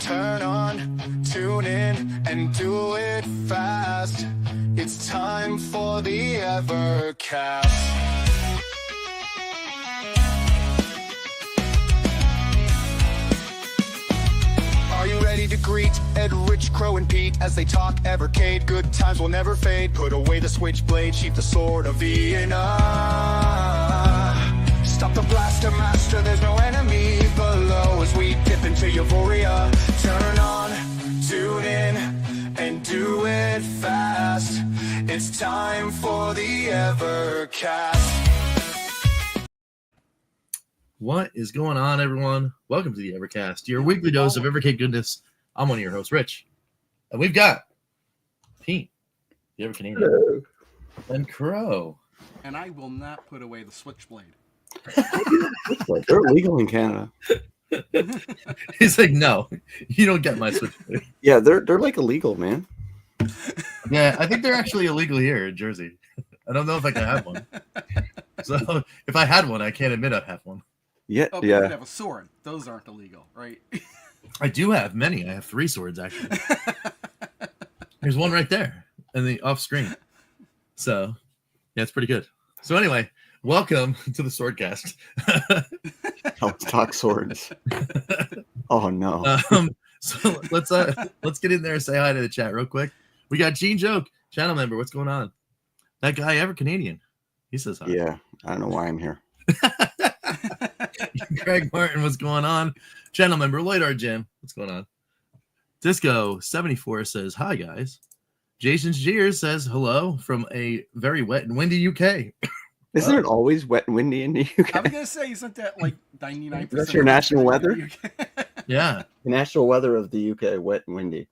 Turn on, tune in, and do it fast. It's time for the Evercast. Are you ready to greet Ed, Rich, Crow, and Pete as they talk Evercade? Good times will never fade. Put away the switchblade, sheath the sword of Vienna. Stop the blaster master, there's no enemy below as we dip into euphoria. Turn on, tune in, and do it fast. It's time for the Evercast. What is going on, everyone? Welcome to the Evercast, your weekly dose of Evercade goodness. I'm one of your hosts, Rich. And we've got Pete, the Evercanadian, and Crow. And I will not put away the switchblade. They're illegal in Canada. He's like, no, you don't get my switchblade. Yeah, they're like illegal, man. Yeah, I think they're actually illegal here in Jersey. I don't know if I can have one. So if I had one, I can't admit I have one. Yeah, Oh, but yeah. you have a sword. Those aren't illegal, right? I do have many. I have 3 swords, actually. There's one right there and the off screen. So, yeah, it's pretty good. So anyway, welcome to the Swordcast. Let's talk swords. Oh no. So let's get in there and say hi to the chat real quick. We got Genejoke, channel member. What's going on? That guy, Evercanadian. He says hi. Yeah, I don't know why I'm here. Greg Martin, what's going on? Channel member, Lloyd Jim, what's going on? Disco74 says, hi, guys. Jason's Jeers says, hello from a very wet and windy UK. Isn't it always wet and windy in the UK? I was going to say, isn't that like 99%? That's your national weather? Yeah. The national weather of the UK, wet and windy.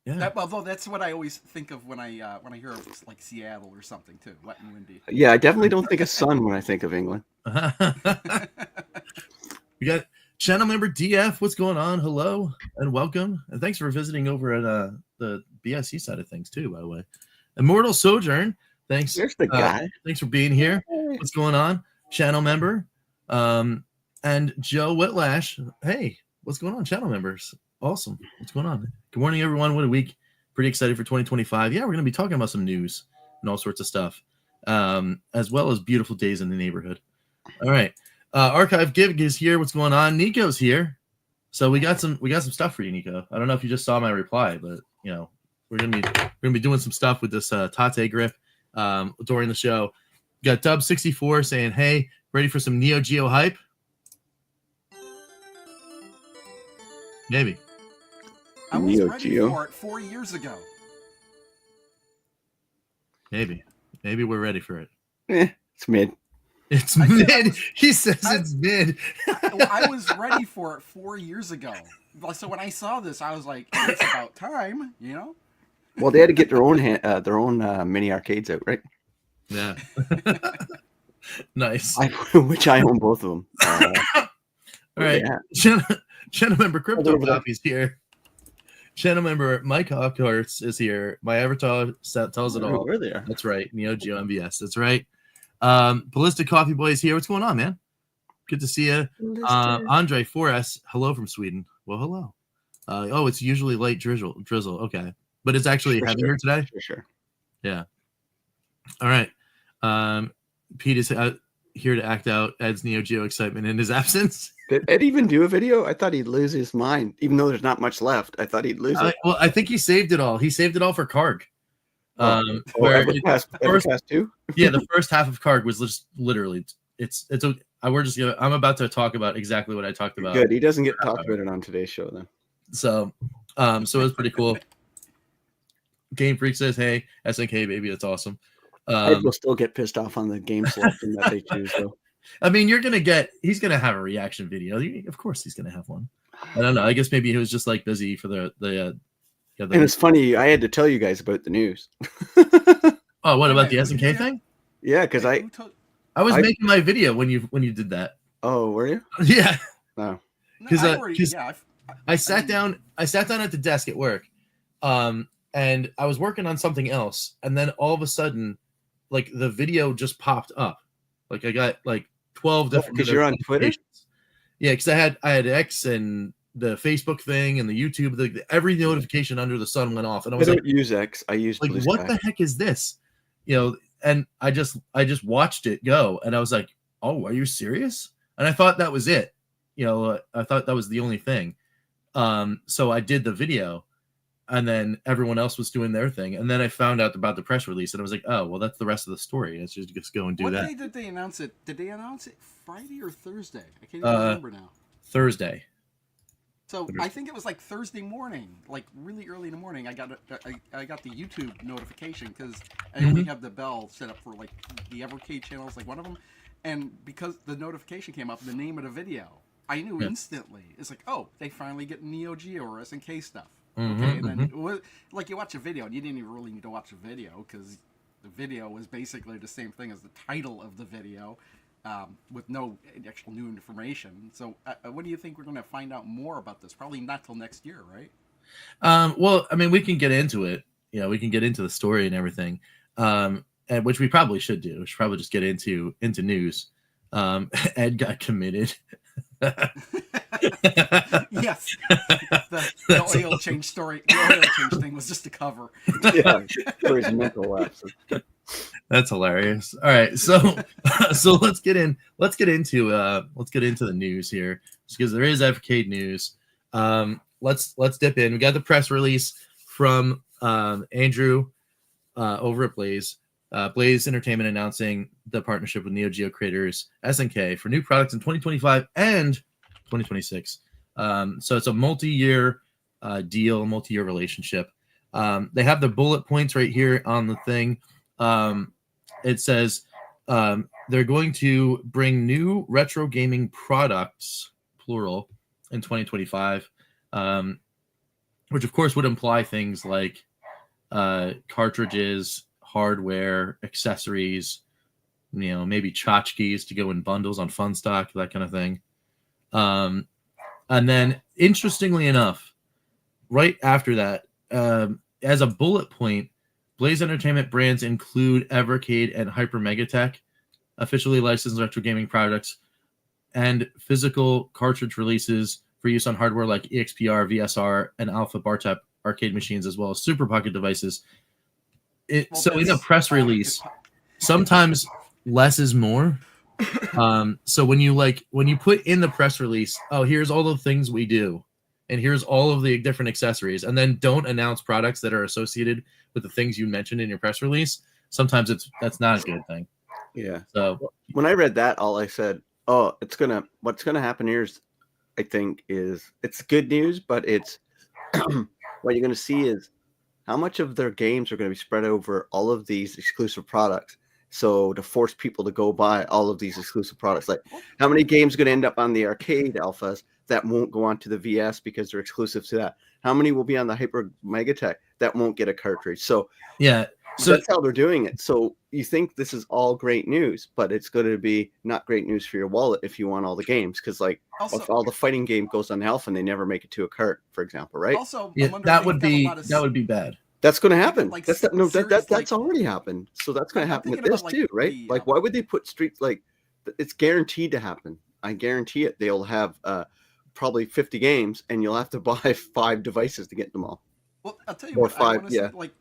Yeah. Although that's what I always think of when I hear of like Seattle or something too, wet and windy. Yeah, I definitely don't think of sun when I think of England. We got channel member DF. What's going on? Hello and welcome. And thanks for visiting over at the BSC side of things too, by the way. Immortal Sojourn. Thanks. There's the guy. Thanks for being here. What's going on? Channel member. And Joe Whitlash. Hey, what's going on, channel members? Awesome. What's going on? Good morning, everyone. What a week. Pretty excited for 2025. Yeah, we're going to be talking about some news and all sorts of stuff, as well as beautiful days in the neighborhood. All right. Archive Gig is here. What's going on? Nico's here. So we got some stuff for you, Nico. I don't know if you just saw my reply, but you know, we're gonna be doing some stuff with this Tate grip during the show. We got Dub64 saying, hey, ready for some Neo Geo hype? Maybe. I was Neo ready Geo. for it 4 years ago. Maybe we're ready for it. It's mid. It's I said mid. He says it's mid. I was ready for it 4 years ago. So when I saw this, I was like, it's about time, you know? Well, they had to get their own mini arcades out, right? Yeah. Nice. Which I own both of them. All right. Yeah. Channel member Crypto Coffee's here. Channel member Mike Hawkhurst is here. My avatar tells it all. Where they are. That's right. Neo Geo MVS. That's right. Ballistic Coffee Boy is here. What's going on, man? Good to see you. Andre 4S. Hello from Sweden. Well, hello. Oh, it's usually light drizzle. Okay. But it's actually heavier today? Sure. Yeah. All right. Pete is here to act out Ed's Neo Geo excitement in his absence. Did Ed even do a video? I thought he'd lose his mind, even though there's not much left. I thought he'd lose it. Well, I think he saved it all. He saved it all for Karg. Evercast too? Yeah, the first half of Karg was just literally I'm about to talk about exactly what I talked about. Good. He doesn't get talked about it on today's show then. So it was pretty cool. Game Freak says, "Hey, SNK baby, that's awesome." Ed will still get pissed off on the game selection that they choose, though. I mean, he's gonna have a reaction video. Of course, he's gonna have one. I don't know. I guess maybe he was just like busy for the And it's funny. I had to tell you guys about the news. Oh, what about the SNK thing? Yeah, because I was making my video when you did that. Oh, were you? Yeah. Oh. Because I sat down at the desk at work, and I was working on something else, and then all of a sudden, like the video just popped up. Like I got like 12 different. Because you're on Twitter. Yeah, because I had X and the Facebook thing and the YouTube, every notification under the sun went off, and I I was like, don't use X. I use like, Blue what Sky. the heck is this? You know, and I just watched it go, and I was like, oh, are you serious? And I thought that was it. You know, I thought that was the only thing. So I did the video, and then everyone else was doing their thing, and then I found out about the press release, and I was like, oh, well, that's the rest of the story. Let's just go and do what that. day did they announce it? Did they announce it Friday or Thursday? I can't even remember now. Thursday. So I think it was like Thursday morning, like really early in the morning. I got the YouTube notification because I only have the bell set up for like the Evercade channels, like one of them, and because the notification came up, the name of the video, I knew instantly. It's like, oh, they finally get Neo Geo or SNK stuff. Okay, and then it was, like you watch a video, and you didn't even really need to watch a video because the video was basically the same thing as the title of the video. With no actual new information. So what do you think we're going to find out more about this? Probably not till next year, right? Well, I mean, we can get into it. You know, we can get into the story and everything, and which we probably should do. We should probably just get into news. Ed got committed. Yes. The oil change story. The oil change thing was just a cover. Yeah, for his mental lapses. That's hilarious. All right, so let's get into the news here, just because there is Evercade news. Let's dip in. We got the press release from Andrew over at Blaze. Blaze Entertainment announcing the partnership with Neo Geo creators SNK for new products in 2025 and 2026. So it's a multi-year deal, multi-year relationship. They have the bullet points right here on the thing. It says they're going to bring new retro gaming products, plural, in 2025, which of course would imply things like cartridges, hardware, accessories, you know, maybe tchotchkes to go in bundles on Funstock, that kind of thing. And then, interestingly enough, right after that, as a bullet point, Blaze Entertainment brands include Evercade and Hyper Megatech, officially licensed retro gaming products, and physical cartridge releases for use on hardware like EXPR, VSR, and Alpha Bar-Tap arcade machines, as well as Super Pocket devices. So in a press release, sometimes less is more. So when you put in the press release, oh, here's all the things we do, and here's all of the different accessories, and then don't announce products that are associated with the things you mentioned in your press release, sometimes that's not a good thing. Yeah. So when I read that, all I said, oh, what's gonna happen here is, I think, is it's good news, but it's what you're gonna see is how much of their games are going to be spread over all of these exclusive products. So to force people to go buy all of these exclusive products, like how many games are going to end up on the arcade alphas that won't go on to the VS because they're exclusive to that? How many will be on the Hyper Megatech that won't get a cartridge? So yeah, so that's how they're doing it. So you think this is all great news, but it's going to be not great news for your wallet if you want all the games, because like if all the fighting game goes on the alpha and they never make it to a cart, for example, right? Also, yeah, that would be bad. That's going to happen. Like, that's already happened. So that's going to happen with this too, right? Like, why would they put streets like? It's guaranteed to happen. I guarantee it. They'll have probably 50 games, and you'll have to buy 5 devices to get them all. Well, I'll tell you Or what. 5, say, like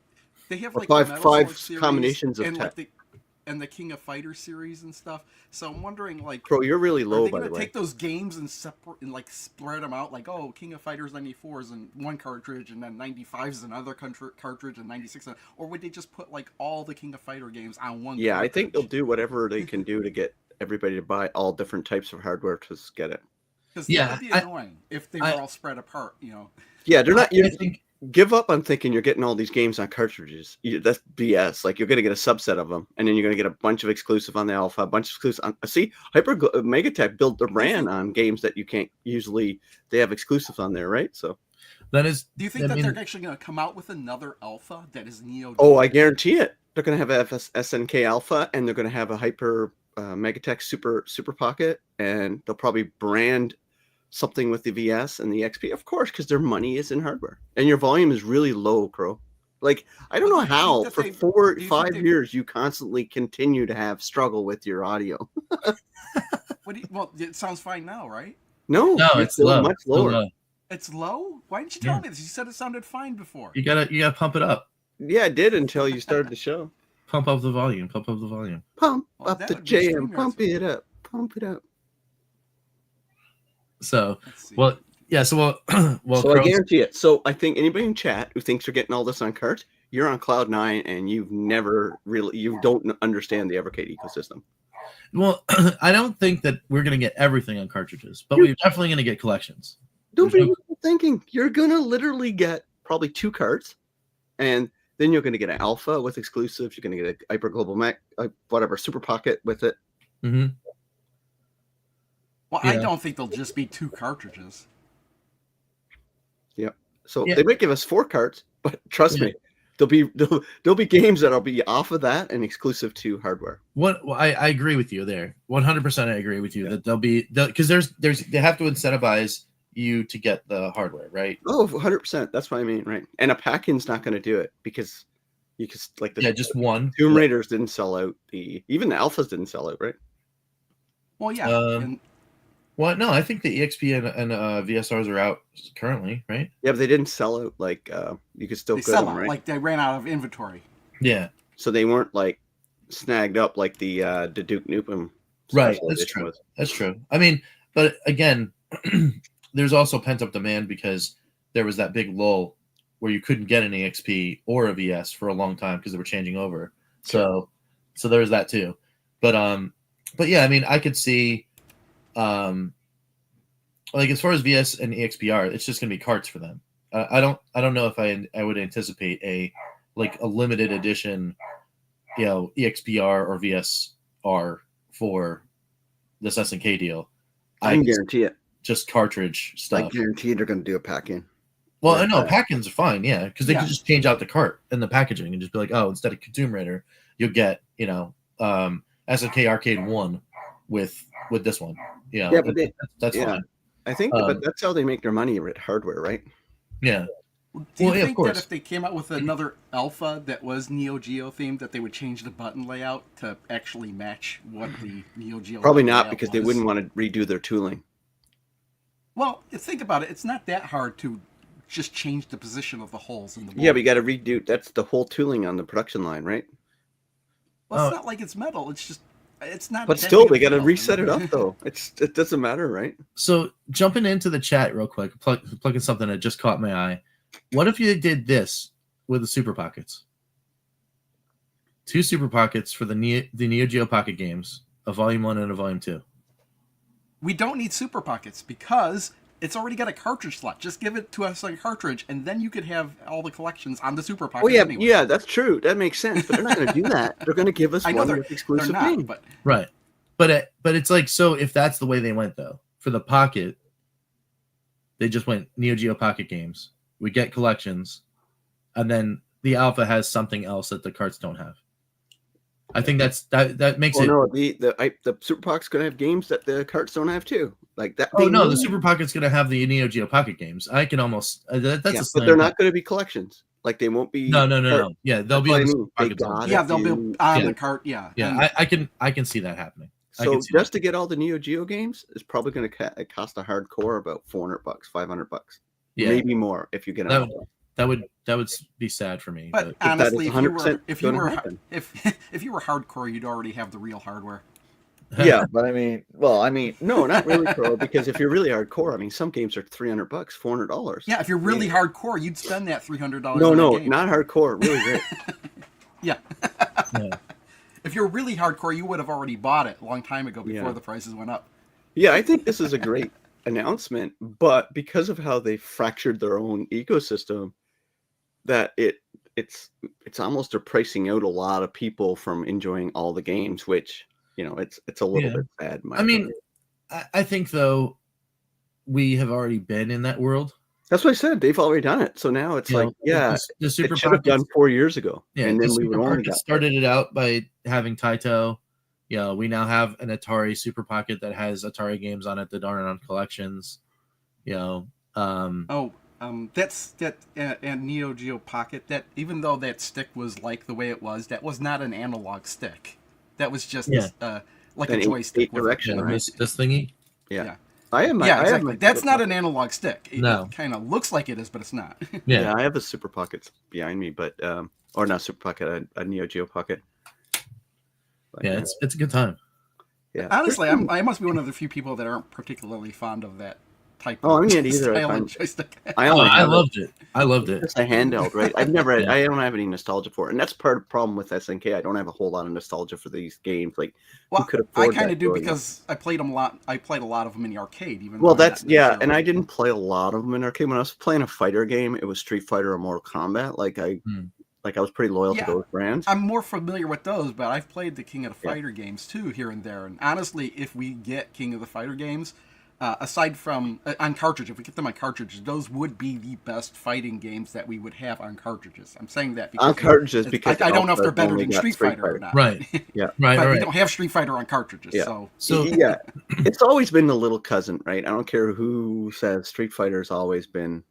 they have like five combinations of and tech. like the King of Fighters series and stuff. So I'm wondering, like, Bro, you're really low, by the way. Are they going to take those games and like spread them out? Like, oh, King of Fighters 94 is in one cartridge, and then 95 is another cartridge, and 96, or would they just put like all the King of Fighter games on one? Yeah, cartridge? I think they'll do whatever they can do to get everybody to buy all different types of hardware to get it. Because that would be annoying if they were all spread apart, you know. Yeah, they're not. Give up on thinking you're getting all these games on cartridges. That's BS. Like, you're going to get a subset of them, and then you're going to get a bunch of exclusive on the alpha, a bunch of exclusive on. See, Hyper Megatech built the brand on games that you can't usually. They have exclusives on there, right? So that is. Do you think they're actually going to come out with another alpha that is Neo? Oh, I guarantee it. They're going to have a SNK alpha, and they're going to have a Hyper Megatech Super Pocket, and they'll probably brand something with the VS and the XP, of course, because their money is in hardware, and your volume is really low, Crow. Like, I don't know how for 5 years you constantly continue to have struggle with your audio. Well, it sounds fine now, right? No, it's low. much lower. It's low? Why didn't you tell me this? You said it sounded fine before. You gotta pump it up. Yeah, I did until you started the show. Pump up the volume. Pump up the volume. Pump Well, up that the would be jam. StreamYard's Pump it up. Pump it up. So, Let's see. well, yeah. So, well, So I Carl's- guarantee it. So I think anybody in chat who thinks you're getting all this on cart, you're on cloud 9 and you don't understand the Evercade ecosystem. well, I don't think that we're gonna get everything on cartridges, but we're definitely gonna get collections. Don't There's be thinking you're gonna literally get probably 2 carts, and then you're gonna get an alpha with exclusives. You're gonna get a Hyper Global Mac, whatever Super Pocket with it. Mm-hmm. Well, I don't think they'll just be 2 cartridges. Yep. So they might give us 4 carts, but trust me, there'll be games that'll be off of that and exclusive to hardware. Well, I agree with you there. 100%. I agree with you that they'll be because they have to incentivize you to get the hardware, right? Oh, 100%. That's what I mean, right? And a pack-in's not going to do it because you could like just one. Tomb Raiders didn't sell out. Even the alphas didn't sell out, right? Well, yeah. Well, no, I think the EXP and VSRs are out currently, right? Yeah, but they didn't sell out. Like you could still They get sell them, out, right? like they ran out of inventory. Yeah. So they weren't like snagged up like the Duke Nukem. Right. special That's edition true. was. That's true. I mean, but again, there's also pent up demand because there was that big lull where you couldn't get an EXP or a VS for a long time because they were changing over. So there's that too. But yeah, I mean, I could see, like as far as VS and EXPR, it's just gonna be carts for them. I don't know if I would anticipate a limited edition, EXPR or VSR for this SNK deal. I can guarantee it. Just cartridge stuff. I guarantee they're going to do a pack-in. Well, I know pack-ins are fine, yeah, because they Yeah. could just change out the cart and the packaging and just be like, oh, instead of Tomb Raider, you'll get SNK Arcade 1 with this one. Yeah, but that's fine. I think, but that's how they make their money with hardware, right? Yeah. Do you Well, yeah, of think course. that if they came out with another alpha that was Neo Geo themed, that they would change the button layout to actually match what the Neo Geo? Probably not, layout because they was? wouldn't want to redo their tooling. Well, think about it. It's not that hard to just change the position of the holes in the board. Yeah, but you got to redo. That's the whole tooling on the production line, right? Well, it's not like it's metal. It's just it's not. But that still, big of they a got to deal. reset it up, though. It doesn't matter, right? So jumping into the chat real quick, plugging something that just caught my eye. What if you did this with the Super Pockets? 2 Super Pockets for the Neo Geo Pocket games, a Volume 1 and a Volume 2. We don't need Super Pockets because it's already got a cartridge slot. Just give it to us like a cartridge, and then you could have all the collections on the Super Pocket. Oh, yeah, anyway. yeah, that's true. That makes sense. But they're not going to do that. They're going to give us I know one they're with exclusive not, name. but Right. But it's like, so if that's the way they went, though, for the Pocket, they just went Neo Geo Pocket games. We get collections, and then the Alpha has something else that the carts don't have. I think that makes it. No, the Super Pocket's going to have games that the carts don't have too, like that. Oh no, the Super Pocket's gonna have the Neo Geo Pocket games. I can almost that's yeah, a but they're not going to be collections. Like they won't be. No. Yeah, they'll be on the Super They Pockets. got yeah, it, they'll be dude. on the cart. Yeah, Yeah, I can see that happening. I So can see just to get all the Neo Geo games is probably going to cost a hardcore about $400, $500, yeah, maybe more if you get that them. that would be sad for me. But that honestly, is if you 100% were gonna happen. if you were hardcore, you'd already have the real hardware. Yeah, but I mean, no, not really, Pro. Because if you're really hardcore, I mean, some games are $300, $400. Yeah, if you're really hardcore, you'd spend that $300. No, on a game. not hardcore. Really great. Yeah. Yeah. If you're really hardcore, you would have already bought it a long time ago before Yeah. the prices went up. Yeah, I think this is a great announcement, but because of how they fractured their own ecosystem, that it's almost they're pricing out a lot of people from enjoying all the games, which it's a little Yeah. bit sad. in my I mean, opinion. I think though we have already been in that world. That's what I said. They've already done it, so now it's like, the Super it should have Pockets done 4 years ago, Yeah, and the then we would Super only Pocket got started it out by having Taito. We now have an Atari Super Pocket that has Atari games on it that aren't on collections. That's that and Neo Geo Pocket. That even though that stick was like the way it was, that was not an analog stick. That was just like An a joystick eight direction, with, right? this thingy. Yeah. Yeah. I am. Yeah, I have exactly. my That's Super not Pocket. an analog stick. No. It kind of looks like it is, but it's not. Yeah. I have a Super Pocket behind me, but or not Super Pocket, a Neo Geo Pocket. But, Yeah, it's a good time. yeah. Honestly, I must be one of the few people that aren't particularly fond of that type Oh, of I'm not either. style of joystick. I Oh, only I have it. loved it. I loved it. It's a handheld, right? I've never had, Yeah. I don't have any nostalgia for it. And that's part of the problem with SNK. I don't have a whole lot of nostalgia for these games. Like, who Well, could I afford kind that of do growing up? because I played them a lot. I played a lot of them in the arcade, even. Well, though I'm that's, not yeah. necessarily- And I didn't play a lot of them in arcade. When I was playing a fighter game, it was Street Fighter or Mortal Kombat. Like, I was pretty loyal to Yeah. those brands. I'm more familiar with those, but I've played the King of the Yeah. Fighter games too, here and there. And honestly, if we get King of the Fighter games, aside from on cartridge, if we get them on cartridge, those would be the best fighting games that we would have on cartridges. I'm saying that because On cartridges, because I don't know if they're Alpha better only than got Street Fighter or not. Right. Yeah. Right. But we Right. don't have Street Fighter on cartridges, Yeah. so Yeah. It's always been the little cousin, right? I don't care who says Street Fighter's always been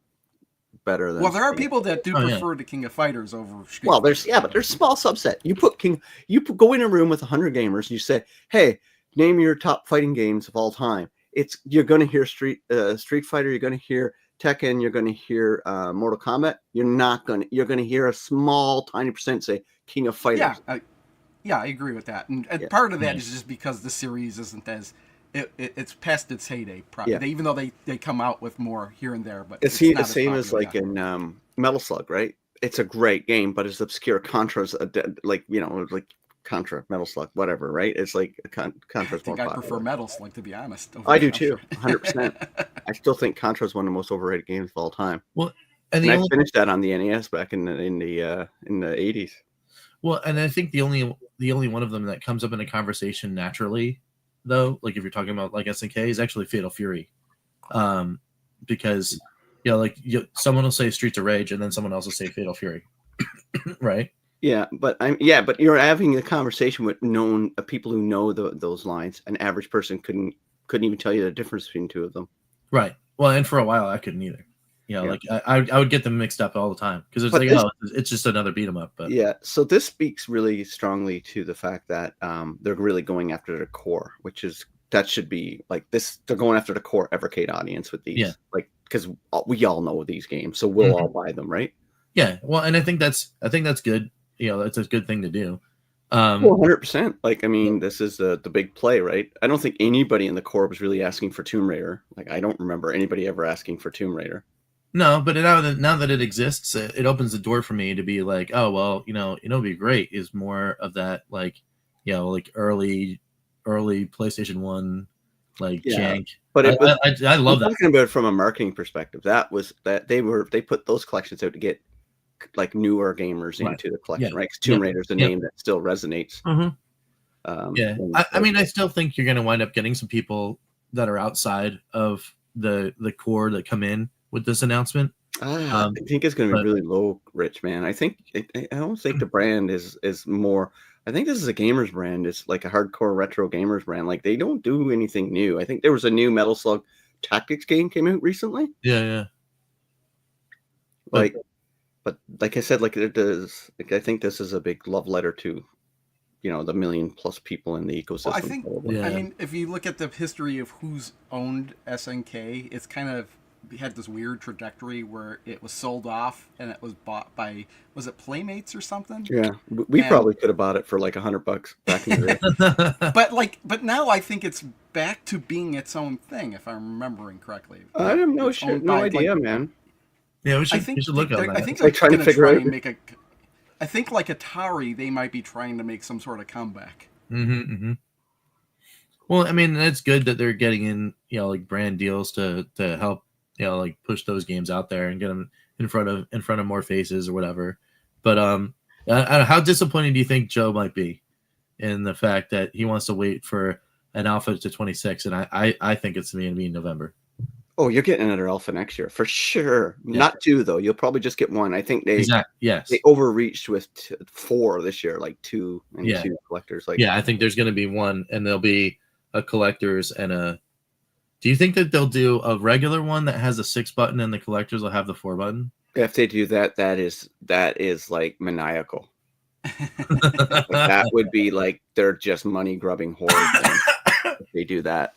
better than. well, there are Street. people that do Oh, yeah. prefer the King of Fighters over Street. Well, Fighter. but there's a small subset. Go in a room with 100 gamers. You say, "Hey, name your top fighting games of all time." You're going to hear Street Fighter. You're going to hear Tekken. You're going to hear Mortal Kombat. You're going to hear a small, tiny percent say King of Fighters. Yeah, I agree with that, and Yeah. part of that is just because the series isn't as it's past its heyday. Yeah. Even though they come out with more here and there, but It's not the as same as popular, like in Metal Slug, right? It's a great game, but it's obscure. Contra's like Contra, Metal Slug, whatever, right? It's like I Contra's more think I popular. prefer Metal Slug, to be honest. I do too, 100%. I still think Contra is one of the most overrated games of all time. Well, and And I finished that on the NES back in the 80s. Well, and I think the only one of them that comes up in a conversation naturally, though, like if you're talking about like SNK, is actually Fatal Fury, because someone will say Streets of Rage and then someone else will say Fatal Fury, right? Yeah, but you're having a conversation with people who know those lines. An average person couldn't even tell you the difference between two of them. Right. Well, and for a while I couldn't either. Like I would get them mixed up all the time because it's it's just another beat 'em up. But yeah, so this speaks really strongly to the fact that they're really going after the core, that should be like this. They're going after the core Evercade audience with these, because we all know these games, so we'll all buy them, right? Yeah. Well, and I think that's good. That's a good thing to do. 100%. Like, I mean, this is the big play, right? I don't think anybody in the core was really asking for Tomb Raider. Like, I don't remember anybody ever asking for Tomb Raider. No, but now that it exists, it opens the door for me to be like, oh well, it'd be great is more of that like early PlayStation 1 jank. But I love that. Talking about it from a marketing perspective, they put those collections out to get like newer gamers into the collection, right? Because Tomb Raider is a name that still resonates. Mm-hmm. I mean, I still think you're going to wind up getting some people that are outside of the core that come in with this announcement. I think it's going to be really low, Rich, man. I don't think the brand is more. I think this is a gamers brand. It's like a hardcore retro gamers brand. Like, they don't do anything new. I think there was a new Metal Slug Tactics game came out recently. Yeah. But like I said, like it does. Like, I think this is a big love letter to, the million+ people in the ecosystem. Well, I think. I mean, if you look at the history of who's owned SNK, it's kind of had this weird trajectory where it was sold off and it was bought by, was it Playmates or something? Yeah, we probably could have bought it for like $100 back in the day. but now I think it's back to being its own thing, if I'm remembering correctly. I have no idea, man. Yeah, we should look at that. I think they're trying to figure out. I think like Atari, they might be trying to make some sort of comeback. Mm-hmm. Well, I mean, it's good that they're getting in, like brand deals to help, like push those games out there and get them in front of more faces or whatever. But how disappointed do you think Joe might be in the fact that he wants to wait for an alpha to 26, and I think it's going to be in November. Oh, you're getting another alpha next year for sure. Yeah. Not 2 though. You'll probably just get 1. I think they overreached with 4 this year, like 2 and 2 collectors. Like, I think there's going to be 1, and there'll be a collectors and a. Do you think that they'll do a regular one that has a 6 button and the collectors will have the 4 button? If they do that, that is like maniacal. Like, that would be like they're just money grubbing horror. If they do that.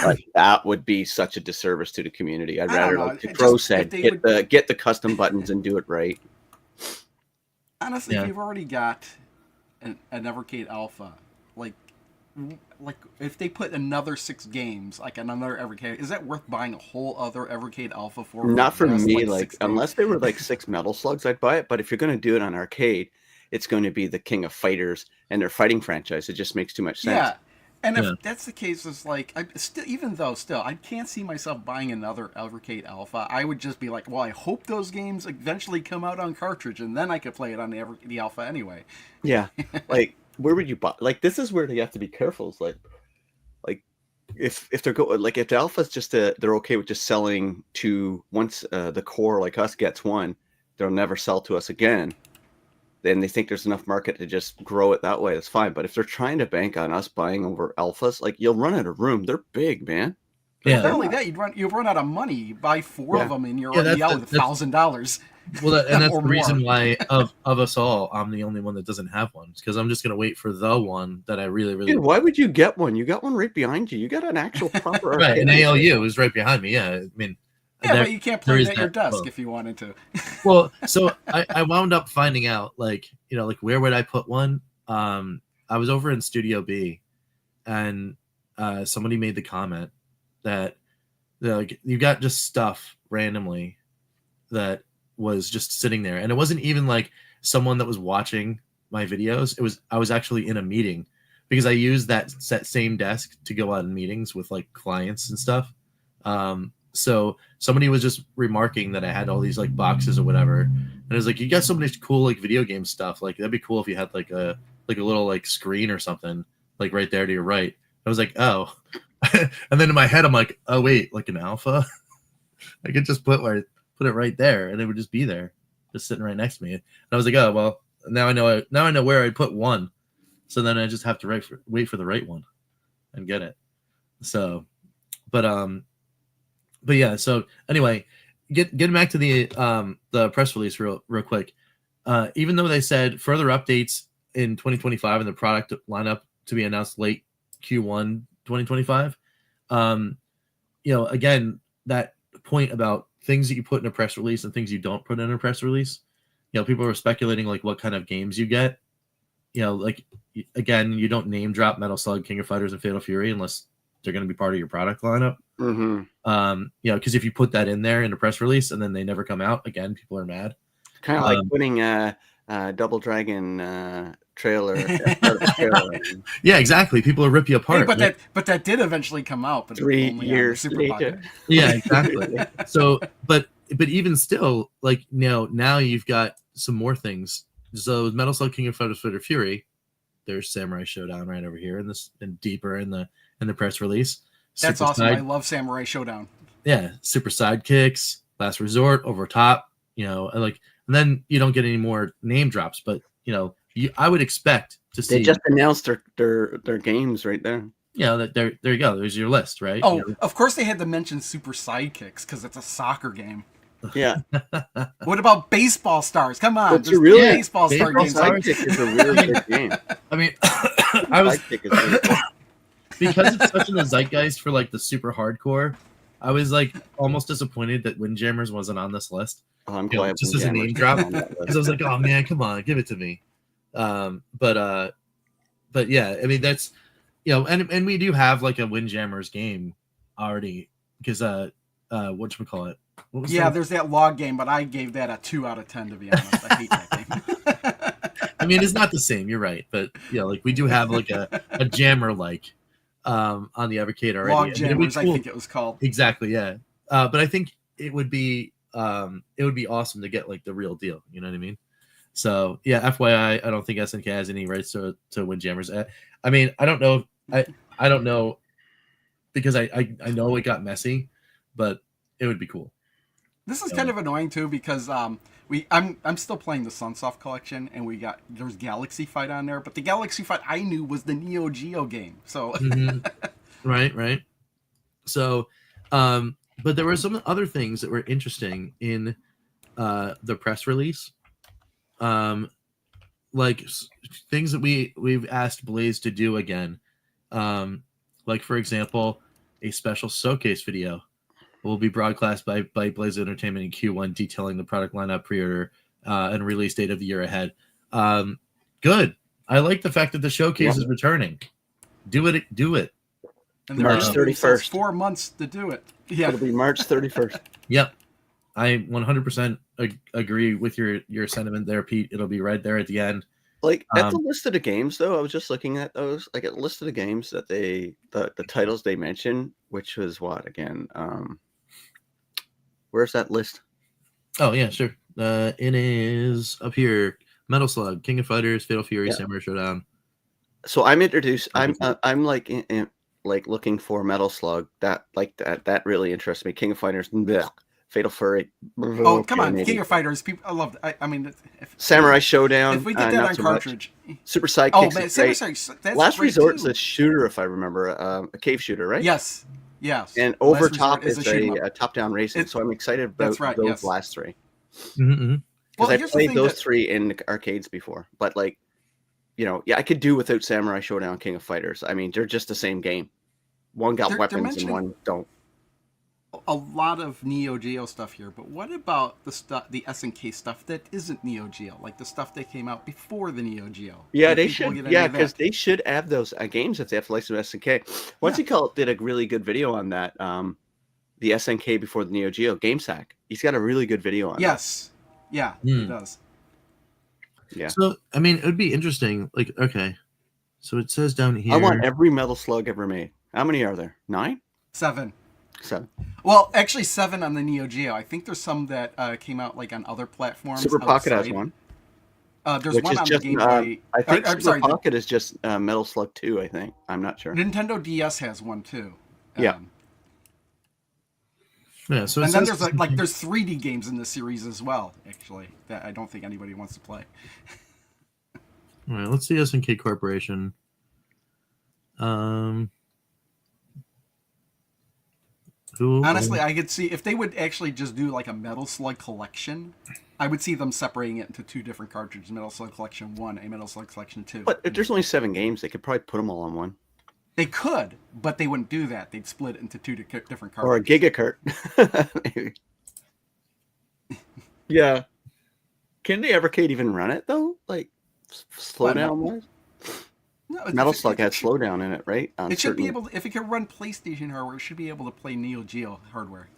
Like that would be such a disservice to the community. I'd I don't rather, know. like the It Crow just- if said, they get the custom buttons and do it right. Honestly, Yeah. if you've already got an Evercade Alpha, like if they put another 6 games, like another Evercade, is that worth buying a whole other Evercade Alpha for? Not for just, me. like, Like 6 games? unless they were like 6 Metal Slugs, I'd buy it. But if you're going to do it on arcade, it's going to be the King of Fighters and their fighting franchise. It just makes too much sense. Yeah. And if Yeah. that's the case, it's like I can't see myself buying another Evercade Alpha. I would just be like, well, I hope those games eventually come out on cartridge, and then I could play it on the Alpha anyway. Yeah. Like where would you buy? Like this is where you have to be careful. It's like if they're if the Alpha's just they're okay with just selling to once the core like us gets one, they'll never sell to us again. Then they think there's enough market to just grow it that way. That's fine. But if they're trying to bank on us buying over Alphas, like you'll run out of room. They're big, man. Yeah. Not only that, you'd run out of money. You buy 4 of them, and you're already out with $1,000. Well, and that's Or the reason more. why of us all, I'm the only one that doesn't have one, because I'm just gonna wait for the one that I really, really Dude, why would you get one? You got one right behind you. You got an actual proper right. arcade. And ALU is right behind me. Yeah, I mean, Yeah, there- but you can't there play is it at your that- desk if you wanted to. well, so I wound up finding out, like, you know, like where would I put one? I was over in Studio B, and somebody made the comment that like you got just stuff randomly that was just sitting there, and it wasn't even like someone that was watching my videos. I was actually in a meeting, because I used that same desk to go on meetings with like clients and stuff. So somebody was just remarking that I had all these like boxes or whatever, and it was like, you got so much cool like video game stuff. Like that'd be cool if you had like a little like screen or something like right there to your right. I was like, oh, and then in my head I'm like, oh wait, like an Alpha, I could just put it right there, and it would just be there, just sitting right next to me. And I was like, oh well, now I know where I put one, so then I just have to wait for the right one and get it. So, but yeah. So anyway, getting back to the press release real quick. Even though they said further updates in 2025 and the product lineup to be announced late Q1 2025, you know, again, that point about things that you put in a press release and things you don't put in a press release, you know, people were speculating like what kind of games you get. You know, like again, you don't name drop Metal Slug, King of Fighters, and Fatal Fury unless they're going to be part of your product lineup. Mm-hmm. You know, because if you put that in there in a press release and then they never come out again, people are mad. Kind of like putting a Double Dragon trailer. Yeah, exactly. People will rip you apart. Hey, but that did eventually come out, but 3 only years Super later. Pocket. Yeah, exactly. So, but even still, like, you know, now you've got some more things. So Metal Slug, King of Fighters, Fatal Fury, there's Samurai Showdown right over here, and deeper in the press release. That's Super awesome. I love Samurai Showdown. Yeah, Super Sidekicks, Last Resort, Over Top. You know, and then you don't get any more name drops, but you know, I would expect to see. They just announced their games right there. You know, that there you go. There's your list, right? Oh, you know? of course they had to mention Super Sidekicks because it's a soccer game. Yeah. What about Baseball Stars? Come on, It's a really Baseball Star Baseball games. Stars. Sidekick is a really good game. I mean, I was Sidekick is really cool. because it's such in the zeitgeist for like the super hardcore. I was like almost disappointed that Windjammers wasn't on this list. Oh, I'm You know, glad just as a name Windjammers drop, is on that list. because I was like, oh man, come on, give it to me. But yeah, I mean that's, you know, and we do have like a Windjammers game already, because whatchamacallit? What was Yeah, that? there's that log game, but I gave that a 2 out of 10 to be honest. I hate that game. I mean, it's not the same. You're right, but you know, like we do have like a jammer like on the Evercade already. Log I mean, it'd be Jammers, I cool. think it was called. Exactly, yeah. But I think it would be awesome to get like the real deal. You know what I mean? So yeah, FYI, I don't think SNK has any rights to Windjammers. I mean, I don't know. I don't know, because I know it got messy, but it would be cool. This is kind of annoying too because I'm still playing the Sunsoft collection and there's Galaxy Fight on there, but the Galaxy Fight I knew was the Neo Geo game. So Right. So, but there were some other things that were interesting in the press release, like things that we've asked Blaze to do again. Like for example, a special showcase video will be broadcast by Blaze Entertainment in Q1, detailing the product lineup, pre-order, and release date of the year ahead. Good. I like the fact that the showcase is returning. Do it. And March 31st. 4 months to do it. Yeah. It'll be March 31st. Yep. I 100% agree with your sentiment there, Pete. It'll be right there at the end. Like at the list of the games, though, I was just looking at those. Like at the list of the games that the titles they mentioned, which was what again? Where's that list? Oh yeah, sure. It is up here. Metal Slug, King of Fighters, Fatal Fury, Samurai Showdown. So I'm introduced. I'm like like looking for Metal Slug. That really interests me. King of Fighters, bleh, Fatal Fury. Oh come on, King of Fighters. People, I love. I mean, Samurai Showdown. If we get that on cartridge, Super Sidekicks. Oh man, that's Last great Resort too. is a shooter, if I remember, a cave shooter, right? Yes. And Overtop is a top-down racing. So I'm excited about those last three. Mm-hmm. Because I played those three in the arcades before, but like, I could do without Samurai Showdown, King of Fighters. I mean, they're just the same game. One got weapons and one don't. A lot of Neo Geo stuff here, but what about the SNK stuff that isn't Neo Geo, like the stuff that came out before the Neo Geo? Yeah, they should. Yeah, because they should have those games if they have to license SNK. What's he called? Did a really good video on that. The SNK before the Neo Geo, GameSack. He's got a really good video on. Yes. Yeah, he does. Yeah. So I mean, it would be interesting. Like, okay, so it says down here. I want every Metal Slug ever made. How many are there? 9? 7. 7. Well, actually 7 on the Neo Geo. I think there's some that came out like on other platforms. Super Pocket has one. There's one on the Game Boy. I think Pocket is just Metal Slug 2, I think. I'm not sure. Nintendo DS has one too. Yeah. Yeah, so and then there's there's 3D games in the series as well, actually, that I don't think anybody wants to play. All right, let's see SNK Corporation. Honestly, I could see if they would actually just do like a Metal Slug collection. I would see them separating it into 2 different cartridges: Metal Slug Collection 1 and Metal Slug Collection 2. But if there's only 7 games, they could probably put them all on one. They could, but they wouldn't do that. They'd split it into 2 different cartridges. Or a Gigacart. Maybe. Yeah. Can the Evercade even run it though? Like slowdown wise? No, Metal Slug had slowdown in it, right? It should be able to, if it can run PlayStation hardware, it should be able to play Neo Geo hardware.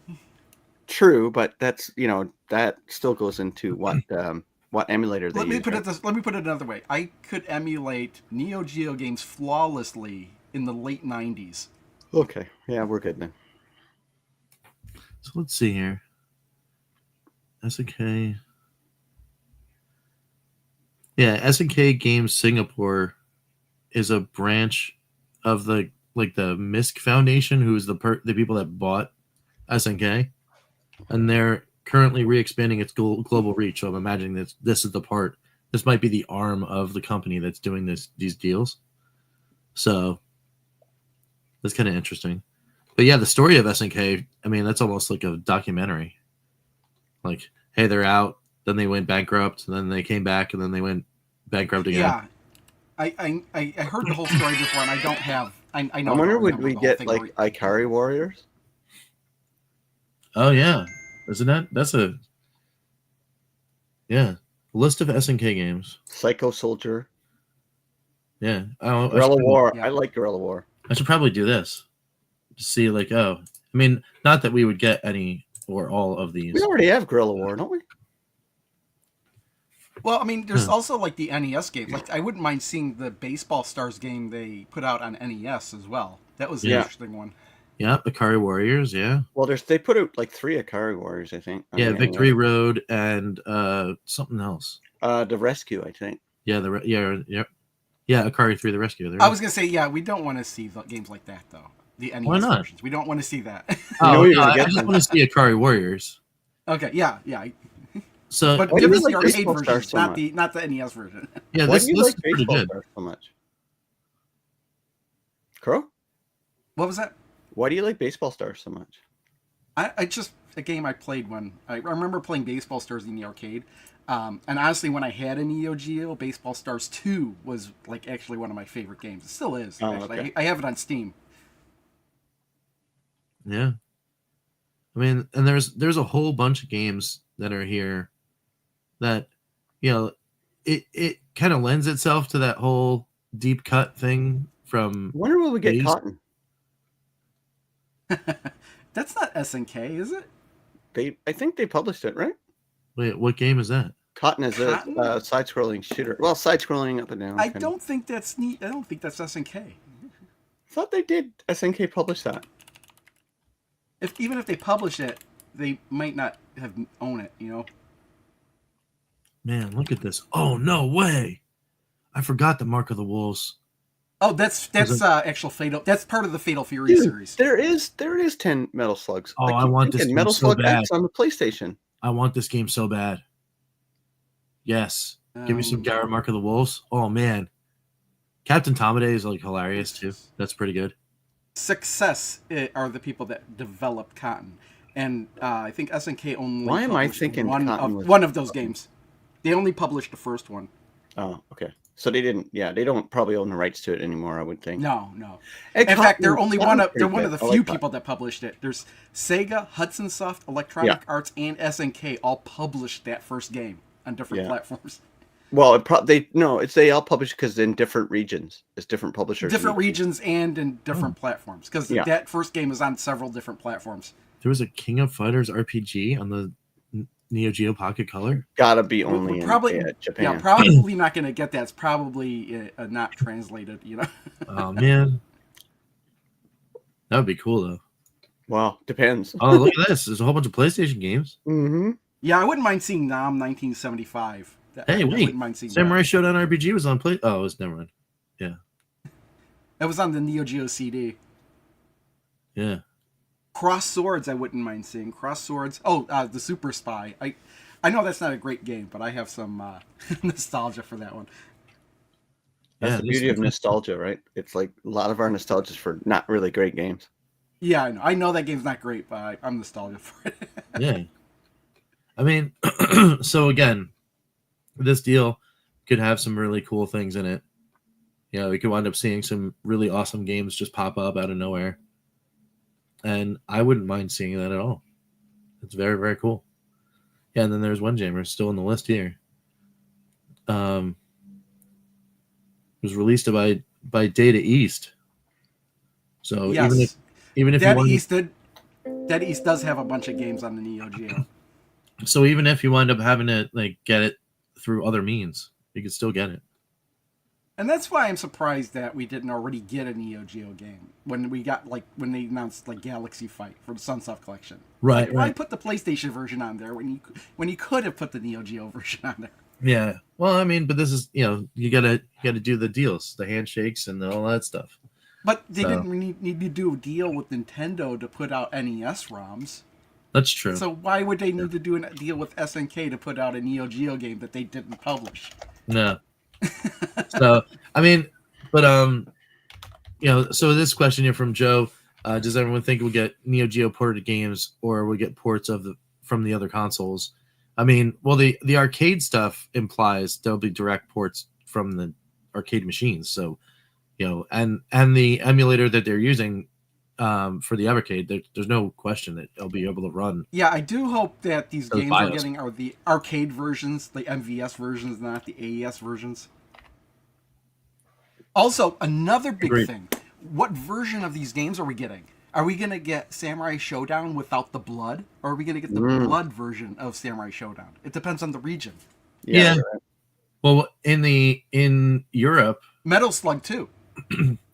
True, but that's that still goes into what emulator they use. Let me put it another way. I could emulate Neo Geo games flawlessly in the late 90s. Okay. Yeah, we're good then. So let's see here. SNK. Yeah, SNK Games Singapore is a branch of the MISC Foundation, who's the people that bought SNK, and they're currently re-expanding its global reach. So I'm imagining that this is the part. This might be the arm of the company that's doing these deals. So that's kind of interesting. But yeah, the story of SNK, I mean, that's almost like a documentary. Like, hey, they're out, then they went bankrupt, and then they came back, and then they went bankrupt again. Yeah, I heard the whole story before, and I don't have. I know. I wonder, would we get like Ikari Warriors? Oh yeah, isn't that? That's a list of SNK games. Psycho Soldier. Yeah, Guerrilla War. Yeah. I like Guerrilla War. I should probably do this to see, like, I mean, not that we would get any or all of these. We already have Guerrilla War, don't we? Well, I mean, there's also like the NES games. Like, I wouldn't mind seeing the Baseball Stars game they put out on NES as well. That was an interesting one. Yeah, Ikari Warriors. Yeah. Well, they put out like 3 Ikari Warriors, I think. Yeah, Victory Road and something else. The Rescue, I think. Yeah, Ikari 3: The Rescue. I was gonna say, we don't want to see games like that though. The NES Why not? versions. We don't want to see that. I just want to see Ikari Warriors. Okay, yeah. So, but give us the arcade version, not the NES version. Yeah, this is pretty good. So much? Crow? What was that? Why do you like Baseball Stars so much? I just a game I played when I remember playing Baseball Stars in the arcade. And honestly, when I had a Neo Geo, Baseball Stars 2 was like actually one of my favorite games. It still is. Oh, okay. I have it on Steam. Yeah. I mean, and there's a whole bunch of games that are here that, it kind of lends itself to that whole deep cut thing from When will we get Phase. Cotton? That's not SNK, is it? I think they published it, right? Wait, what game is that? Cotton is Cotton? a side-scrolling shooter. Well, side-scrolling up and down. I don't think that's neat. I don't think that's SNK. I thought they did. SNK published that. Even if they publish it, they might not have own it. Man, look at this. Oh, no way. I forgot the Mark of the Wolves. Oh, that's actual Fatal. That's part of the Fatal Fury Dude, series. there is 10 Metal Slugs. Oh, I want this game Metal so Slug bad. X on the PlayStation. I want this game so bad. Yes. Give me some Garrett Mark of the Wolves. Oh, man. Captain Tomade is like hilarious, too. That's pretty good. Success are the people that developed Cotton. And I think SNK only Why am I published thinking one Cotton was- of those games. They only published the first one. Oh, okay. So they didn't. Yeah, they don't probably own the rights to it anymore. I would think. No. Hey, In fact, they're only one of Cotton's they're one of the pretty few good. I like people that published it. There's Sega, Hudson Soft, Electronic Arts, and SNK all published that first game on different platforms. Well, they all publish because in different regions, it's different publishers. Different regions and in different platforms. Because that first game is on several different platforms. There was a King of Fighters RPG on the Neo Geo Pocket Color. Gotta be only probably in Japan. Yeah, probably not going to get that. It's probably not translated. Oh man, that would be cool though. Well, depends. Oh, look at this! There's a whole bunch of PlayStation games. Mm-hmm. Yeah, I wouldn't mind seeing Nam 1975. Hey, I wait! wouldn't mind seeing Samurai that. Showdown RPG was on Play. Oh, it was never mind. Yeah. It was on the Neo Geo CD. Yeah. Cross Swords, I wouldn't mind seeing. Cross Swords. Oh, the Super Spy. I know that's not a great game, but I have some nostalgia for that one. That's the beauty of nostalgia, right? It's like a lot of our nostalgia is for not really great games. Yeah, I know. I know that game's not great, but I'm nostalgic for it. Yeah. I mean, so again, this deal could have some really cool things in it. We could wind up seeing some really awesome games just pop up out of nowhere. And I wouldn't mind seeing that at all. It's very, very cool. Yeah, and then there's Windjammer still on the list here. It was released by Data East. So Yes. even if Dead you East Dead East does have a bunch of games on the Neo Geo. So even if you wind up having to get it through other means, you could still get it. And that's why I'm surprised that we didn't already get a Neo Geo game when they announced Galaxy Fight for the Sunsoft collection. Right. Why put the PlayStation version on there when you could have put the Neo Geo version on there? Yeah. Well, I mean, but this is you gotta do the deals, the handshakes, and all that stuff. But they didn't need to do a deal with Nintendo to put out NES ROMs. That's true. So why would they need to do a deal with SNK to put out a Neo Geo game that they didn't publish? No. So I mean, but so this question here from Joe: does everyone think we'll get Neo Geo ported games, or we'll get ports from the other consoles? I mean, well, the arcade stuff implies there'll be direct ports from the arcade machines. So, and the emulator that they're using for the Evercade, there's no question that it'll be able to run. Yeah, I do hope that these Those games BIOS. we're getting are the arcade versions, the MVS versions, not the AES versions. Also, another big Agreed. thing. What version of these games are we getting? Are we going to get Samurai Showdown without the blood? Or are we going to get the blood version of Samurai Showdown? It depends on the region. Yeah. Right. Well, in Europe, Metal Slug 2.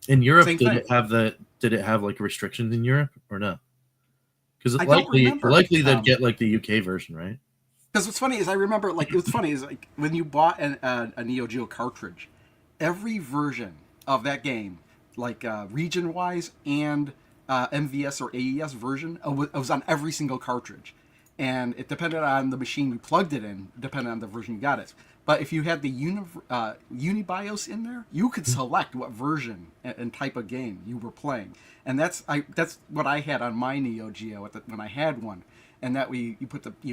in Europe, Same did thing. it have restrictions in Europe or no? Because I don't remember. likely they'd get the UK version, right? Because what's funny is I remember, when you bought a Neo Geo cartridge, every version of that game, region-wise and MVS or AES version, it was on every single cartridge. And it depended on the machine you plugged it in, depending on the version you got it. But if you had the Unibios in there, you could select what version and type of game you were playing. And that's what I had on my Neo Geo when I had one. And that you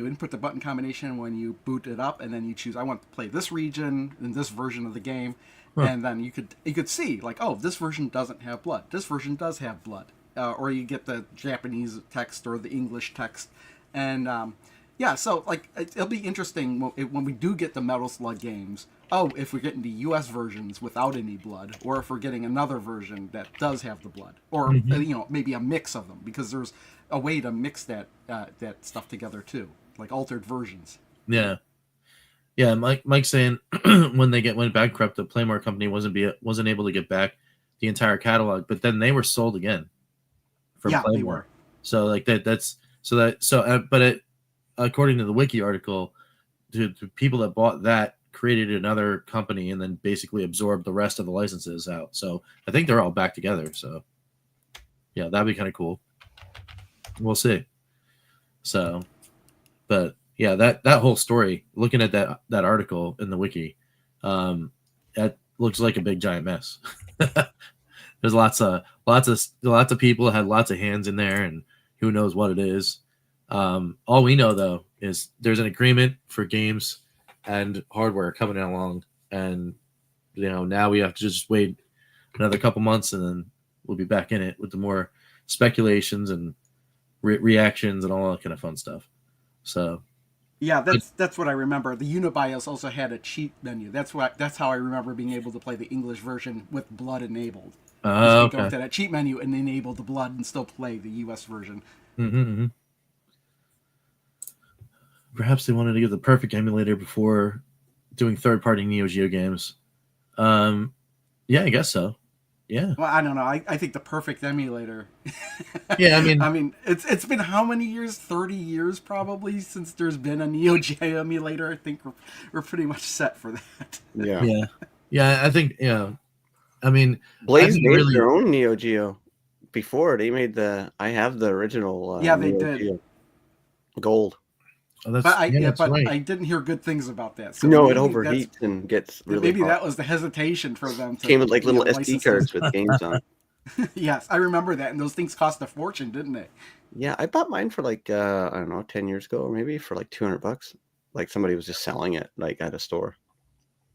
input the button combination when you boot it up, and then you choose, I want to play this region in this version of the game. Huh. And then you could see, this version doesn't have blood. This version does have blood. or you get the Japanese text or the English text, and yeah, so like it'll be interesting when we do get the Metal Slug games. Oh, if we're getting the U.S. versions without any blood, or if we're getting another version that does have the blood, or maybe a mix of them, because there's a way to mix that stuff together too, like altered versions. Yeah. Yeah, Mike's saying when they went bankrupt, the Playmore company wasn't able to get back the entire catalog, but then they were sold again from Playmore. They were. So like according to the wiki article, the people that bought that created another company and then basically absorbed the rest of the licenses out. So I think they're all back together. So yeah, that'd be kind of cool. We'll see. So, but yeah, that whole story, looking at that article in the wiki, that looks like a big giant mess. There's lots of people had lots of hands in there, and who knows what it is. All we know though is there's an agreement for games and hardware coming along, and now we have to just wait another couple months, and then we'll be back in it with the more speculations and reactions and all that kind of fun stuff. So. Yeah, that's what I remember. The Unibios also had a cheat menu. That's how I remember being able to play the English version with blood enabled. Okay. Go to that cheat menu and enable the blood and still play the US version. Mm-hmm. Perhaps they wanted to get the perfect emulator before doing third-party Neo Geo games. Yeah, I guess so. Yeah. Well, I don't know. I think the perfect emulator. Yeah, I mean, it's been how many years? 30 years probably since there's been a Neo Geo emulator. I think we're pretty much set for that. Yeah. Yeah. I think I mean, Blaze made their own Neo Geo before. They made I have the original. Yeah, they did. Geo Gold. Oh, but right. I didn't hear good things about that. So no, it overheats and gets really maybe hot. That was the hesitation for them. Came with like little SD cards with games on. Yes, I remember that, and those things cost a fortune, didn't they? Yeah, I bought mine for like I don't know, 10 years ago, or maybe for like $200. Like somebody was just selling it like at a store.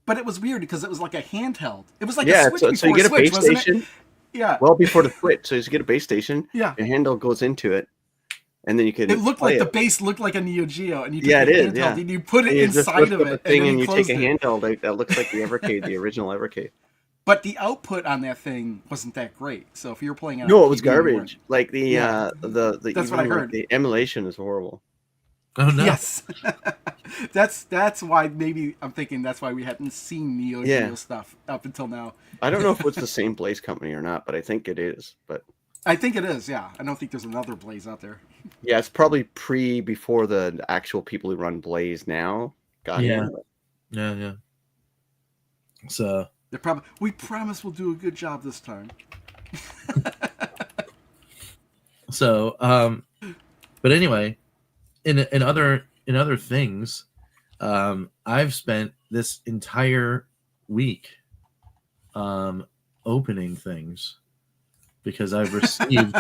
But it was weird because it was like a handheld. It was like a Switch so you get a base station. Yeah. Well, before the Switch, so you get a base station. Yeah. Your handle goes into it. And then you could. It looked like the base looked like a Neo Geo, and you took it is. handheld, Yeah. And you put it inside of it, and you take a handheld that looks like the Evercade, the original Evercade. But the output on that thing wasn't that great. So if you were playing it, no, it was garbage. Like the that's what I heard. The emulation is horrible. Oh no. Yes. that's why maybe I'm thinking that's why we hadn't seen Neo Geo stuff up until now. I don't know if it's the same Blaze company or not, but I think it is. But I think it is. Yeah, I don't think there's another Blaze out there. Yeah, it's probably before the actual people who run Blaze now got here. Yeah. So we promise we'll do a good job this time. So, but anyway, in other things, I've spent this entire week opening things because I've received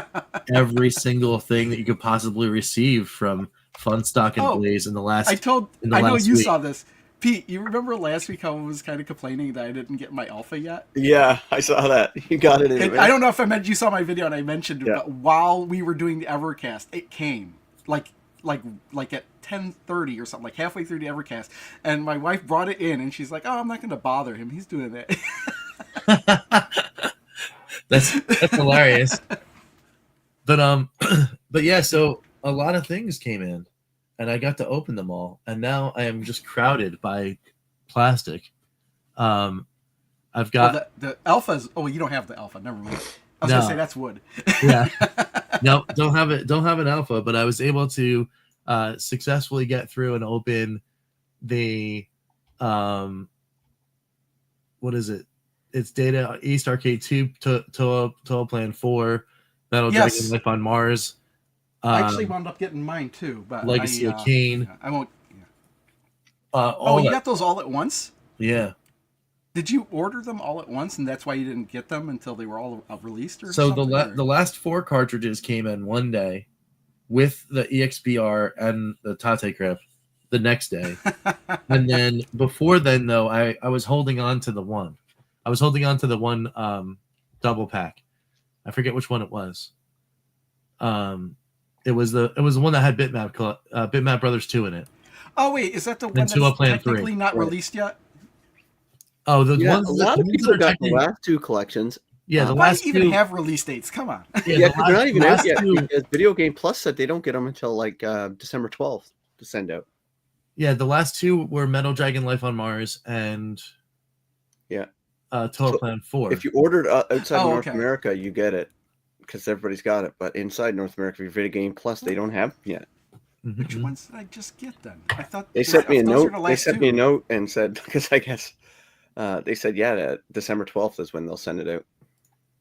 every single thing that you could possibly receive from Funstock and Blaze in the last. I know you saw this. Pete, you remember last week how I was kind of complaining that I didn't get my alpha yet? Yeah, I saw that. You got it in. I don't know if you saw my video and I mentioned it, but while we were doing the Evercast, it came like at 10:30 or something, like halfway through the Evercast, and my wife brought it in and she's like, "Oh, I'm not going to bother him. He's doing that." That's hilarious. But yeah, so a lot of things came in. And I got to open them all, and now I am just crowded by plastic. I've got the alphas. Oh, you don't have the alpha. Never mind. I was gonna say that's wood. Yeah. No, don't have it. Don't have an alpha, but I was able to successfully get through and open the what is it? It's Data East Arcade 2 Total Plan 4 Battle Dragon Life on Mars. I actually wound up getting mine too, but Legacy of Kain. I won't. Yeah. You got those all at once? Yeah. Did you order them all at once, and that's why you didn't get them until they were all released, or so something? The last 4 cartridges came in one day, with the EXBR and the Tate grip the next day, and then before then though, I was holding on to the one. I was holding on to the one double pack. I forget which one it was. It was the one that had Bitmap Brothers 2 in it. Oh wait, is that the one And that's Two Up Plan technically 3. not Right. released yet? Oh, the Yeah, ones a lot of the ones that people are got the technically- last two collections. Yeah, the Why last even two. have release dates? Come on. Yeah, the because they're not even out last yet two- because Video Game Plus said they don't get them until like December 12th to send out. Yeah, the last two were Metal Dragon Life on Mars and Yeah. Total So, Plan 4. If you ordered outside Oh, North okay. America, you get it because everybody's got it. But inside North America, for Video Game Plus, they don't have them yet. Which ones did I just get then? I thought They sent me a those were note. the They last sent two. me a note and said because I guess they said December 12th is when they'll send it out.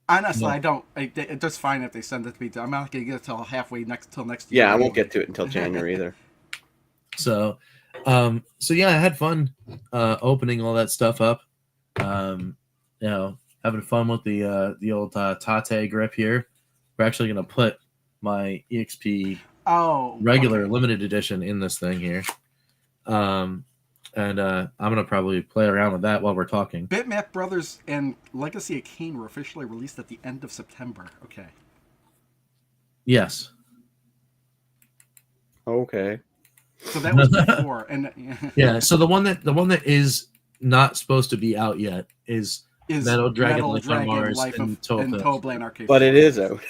Honestly, Yeah. I don't. It's just fine if they send it to me. I'm not going to get it till halfway till next year. Yeah, I won't anyway. get to it until January either. So yeah, I had fun opening all that stuff up. Having fun with the old Tate grip here. We're actually gonna put my EXP regular limited edition in this thing here. And I'm gonna probably play around with that while we're talking. Bitmap Brothers and Legacy of Kain were officially released at the end of September. Okay. Yes. Okay. So that was before, and Yeah. So the one that is not supposed to be out yet is Metal Dragon Life on Mars and Total Plan Arcade. But it is out.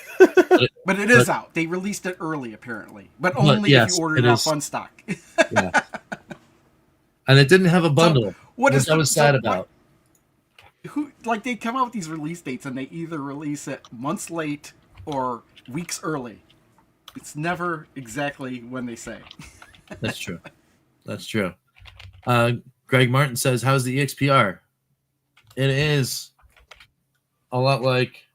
But it is out. They released it early, apparently, but only yes, if you ordered it it off is. Fun Stock. Yeah. And it didn't have a bundle. Which I was sad about. They come out with these release dates and they either release it months late or weeks early. It's never exactly when they say. That's true. That's true. Greg Martin says, "How's the EXPR?" It is a lot like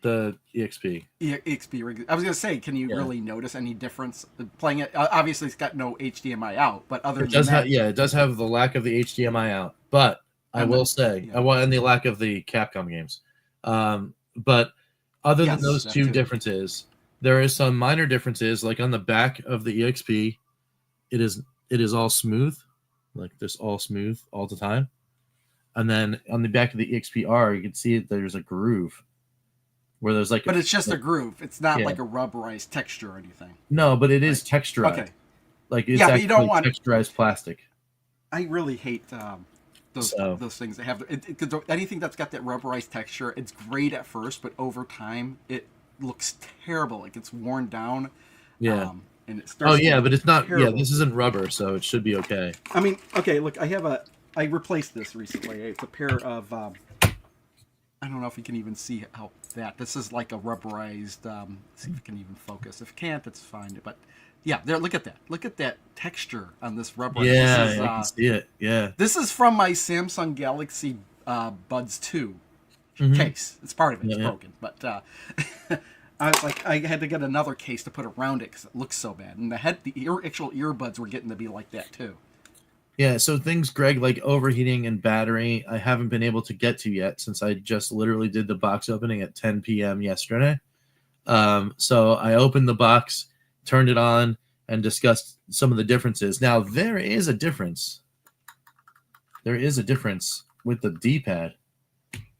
the EXP. EXP. I was gonna say, can you really notice any difference playing it? Obviously, it's got no HDMI out, but other than that, it does have the lack of the HDMI out. But I will say, and the lack of the Capcom games. But other than those two differences, there is some minor differences. Like on the back of the EXP, it is all smooth, like this all smooth all the time. And then on the back of the EXPR, you can see there's a groove where there's like. But it's just a groove. It's not like a rubberized texture or anything. No, but it is texturized. Okay. Like it's but you don't want texturized plastic. I really hate those things that have anything that's got that rubberized texture. It's great at first, but over time it looks terrible. It gets worn down. Yeah. And it starts. But it's not. Terrible. Yeah, this isn't rubber, so it should be okay. I mean, okay. Look, I replaced this recently. It's a pair of. I don't know if you can even see how that. This is like a rubberized. See if it can even focus. If it can't, that's fine. But yeah, there. Look at that. Look at that texture on this rubber. Yeah, I can see it. Yeah. This is from my Samsung Galaxy Buds 2 case. It's part of it. It's broken, but I was like, I had to get another case to put around it because it looks so bad. And the actual earbuds were getting to be like that too. Yeah, so things, Greg, like overheating and battery, I haven't been able to get to yet since I just literally did the box opening at 10 p.m. yesterday. So I opened the box, turned it on, and discussed some of the differences. Now, there is a difference. There is a difference with the D-pad.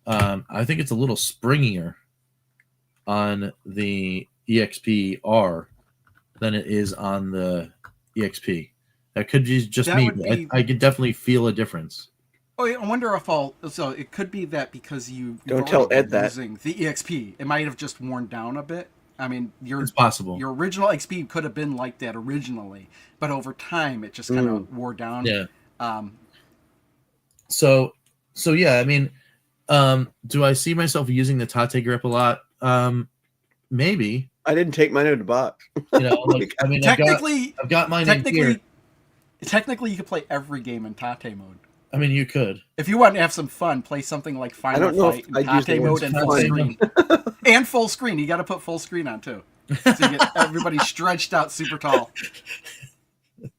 I think it's a little springier on the EXP-R than it is on the EXP. That could be just me. I could definitely feel a difference. Oh, I wonder if so it could be that because you don't tell Ed that using the EXP, it might have just worn down a bit. I mean, it's possible. Your original XP could have been like that originally, but over time it just kind of wore down. Yeah. So yeah, I mean, do I see myself using the Tate grip a lot? Maybe. I didn't take mine out of the box. Like, I mean, technically, I've got mine in here. Technically, you could play every game in Tate mode. I mean, you could. If you want to have some fun, play something like Final Fight in Tate mode and full screen. And full screen. You got to put full screen on, too. So you get everybody stretched out super tall.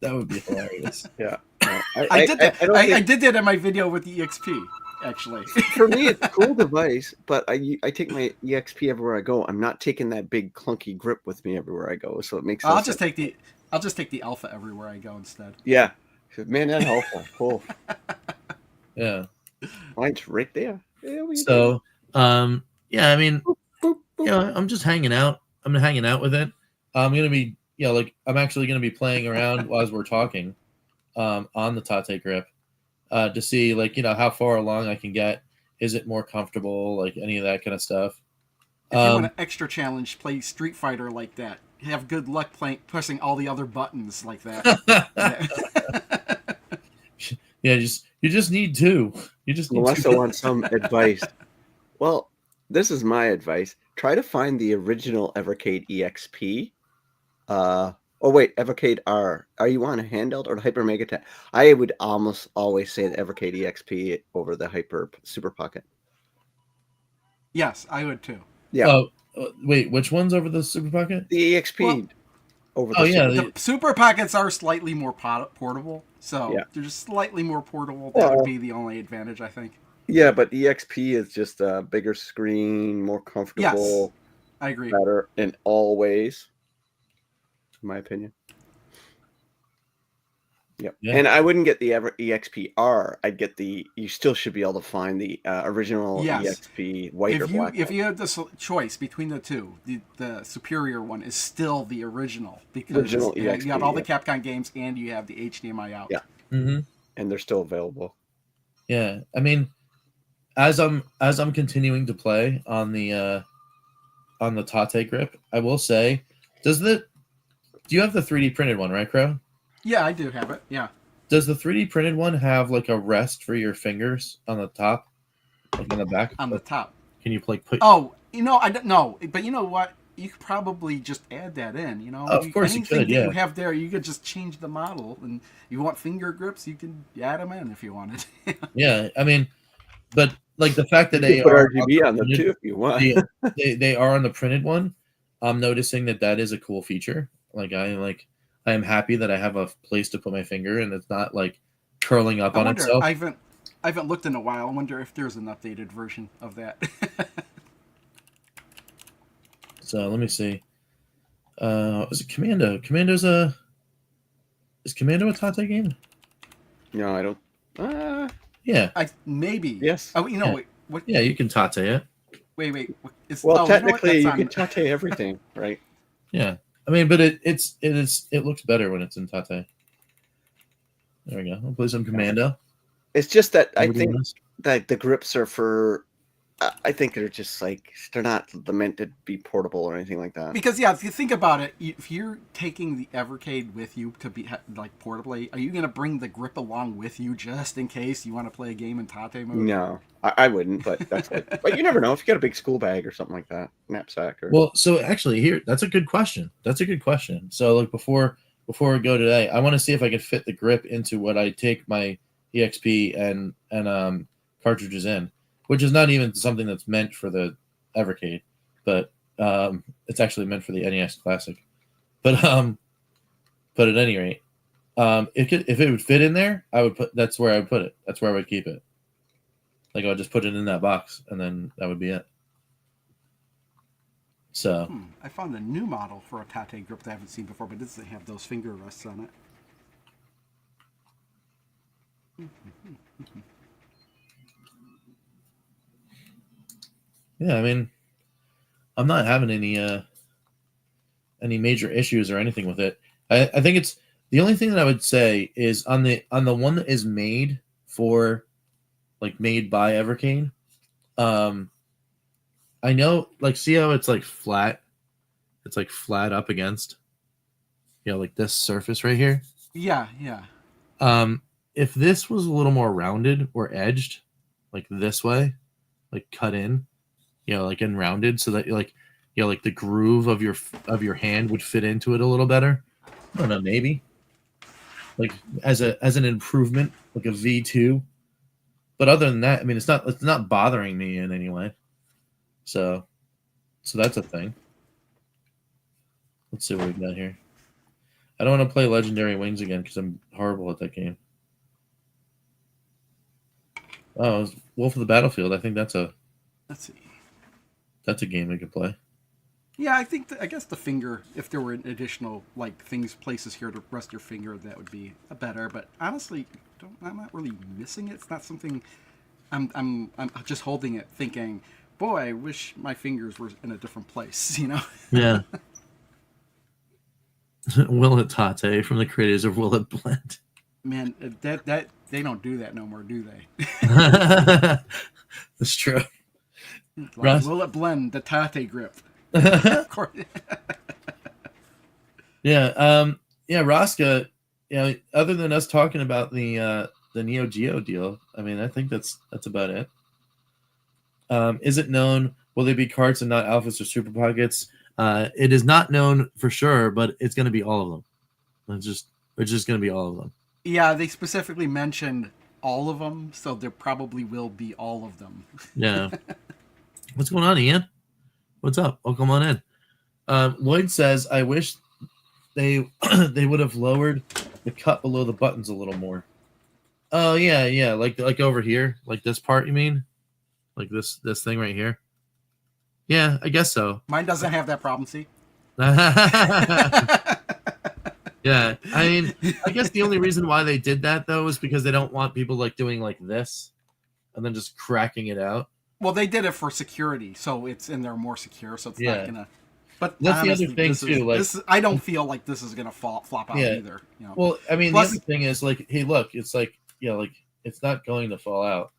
That would be hilarious. Yeah. I did that. I did that in my video with the EXP, actually. For me, it's a cool device, but I take my EXP everywhere I go. I'm not taking that big clunky grip with me everywhere I go, so it makes sense. I'll just take the Alpha everywhere I go instead. Yeah. Man, that Alpha. Cool. Yeah. Mine's right there. So, yeah, I mean, I'm just hanging out. hanging out with it. I'm gonna be, like I'm actually gonna be playing around as we're talking, on the Tate grip, to see like how far along I can get. Is it more comfortable? Like any of that kind of stuff. If you want an extra challenge, play Street Fighter like that. Have good luck pressing all the other buttons like that. Yeah, you just need two. You just need Melissa two. wants some advice. Well, this is my advice. Try to find the original Evercade EXP. Evercade R. Are you on a handheld or the Hyper Mega Tech? I would almost always say the Evercade EXP over the Hyper Super Pocket. Yes, I would too. Yeah. Wait, which one's over the Super Pocket? The EXP over the the Super Pockets are slightly more portable, so they're just slightly more portable. That would be the only advantage, I think. Yeah, but EXP is just a bigger screen, more comfortable. Yes, I agree. Better in all ways, in my opinion. Yep. Yeah. And I wouldn't get the EXP-R. I'd get you still should be able to find the original EXP white or black. If you had this choice between the two, the superior one is still the original, because original EXP, you have all the Capcom games and you have the HDMI out. Yeah. Mm-hmm. And they're still available. Yeah. I mean, as I'm continuing to play on the Tate grip, I will say, do you have the 3D printed one, right, Crow? Yeah, I do have it. Yeah. Does the 3D printed one have like a rest for your fingers on the top, like on the back? On the top. Can you like put? Oh, I don't know, but you know what? You could probably just add that in. Of course you could. Yeah. You have there, you could just change the model, and you want finger grips, you can add them in if you wanted. Yeah, I mean, but like the fact that they put RGB on them too if you want. they are on the printed one. I'm noticing that is a cool feature. I am happy that I have a place to put my finger and it's not like curling up on itself. I haven't looked in a while. I wonder if there's an updated version of that. So let me see. Is it Commando? Is Commando a Tate game? No, I don't. Yeah. Maybe. Yes. Oh, yeah. Wait. What? Yeah, you can Tate it. Wait. Technically, you can Tate everything, right? Yeah. I mean, but it looks better when it's in Tate. There we go. I'll play some Commando. It's just that I think that the grips are for. I think they're just like they're not meant to be portable or anything like that. Because if you think about it, if you're taking the Evercade with you to be like portably, are you going to bring the grip along with you just in case you want to play a game in Tate mode? No, I wouldn't. But that's it. But you never know if you got a big school bag or something like that, knapsack. Well, so actually, that's a good question. So like before we go today, I want to see if I can fit the grip into what I take my EXP and cartridges in. Which is not even something that's meant for the Evercade, but it's actually meant for the NES Classic. But at any rate, if it would fit in there, that's where I would put it. That's where I would keep it. Like I would just put it in that box, and then that would be it. So I found a new model for a Tate grip that I haven't seen before, but it doesn't have those finger rests on it. Yeah, I mean, I'm not having any major issues or anything with it. I think it's the only thing that I would say is on the one that is made by Evercade. I know, like, see how it's like flat? It's like flat up against, like this surface right here. Yeah. If this was a little more rounded or edged, like this way, like cut in. Like and rounded, so that like the groove of your hand would fit into it a little better. I don't know, maybe like as an improvement, like a V2. But other than that, I mean, it's not bothering me in any way. So that's a thing. Let's see what we've got here. I don't want to play Legendary Wings again because I'm horrible at that game. Oh, Wolf of the Battlefield. I think that's a. Let's see. That's a game we could play. Yeah, I guess the finger, if there were additional places here to rest your finger, that would be better. But honestly, I'm not really missing it. It's not something I'm just holding it thinking boy, I wish my fingers were in a different place, you know? Yeah. Will It Tate from the creators of Will It Blend. Man, that they don't do that no more, do they? That's true. Like, Russ? will it blend the tate grip? Of course. Yeah. Yeah, Rosca, other than us talking about the Neo Geo deal, I mean, I think that's about it. Is it known, will they be carts and not alphas or super pockets? It is not known for sure, but it's going to be all of them. It's just going to be all of them. Yeah, they specifically mentioned all of them, so there probably will be all of them. Yeah. What's going on, Ian? What's up? Oh, come on in. Lloyd says, I wish they they would have lowered the cut below the buttons a little more. Oh, yeah. Like over here, like this part, you mean? Like this thing right here? Yeah, I guess so. Mine doesn't have that problem, see? Yeah, I mean, I guess the only reason why they did that, though, is because they don't want people like doing like this and then just cracking it out. Well, they did it for security, so it's in there more secure, so it's not gonna. But that's honestly, the other thing too. I don't feel like this is gonna flop out either. You know? Well, I mean, Plus, the other thing is like, hey, look, it's like, like it's not going to fall out.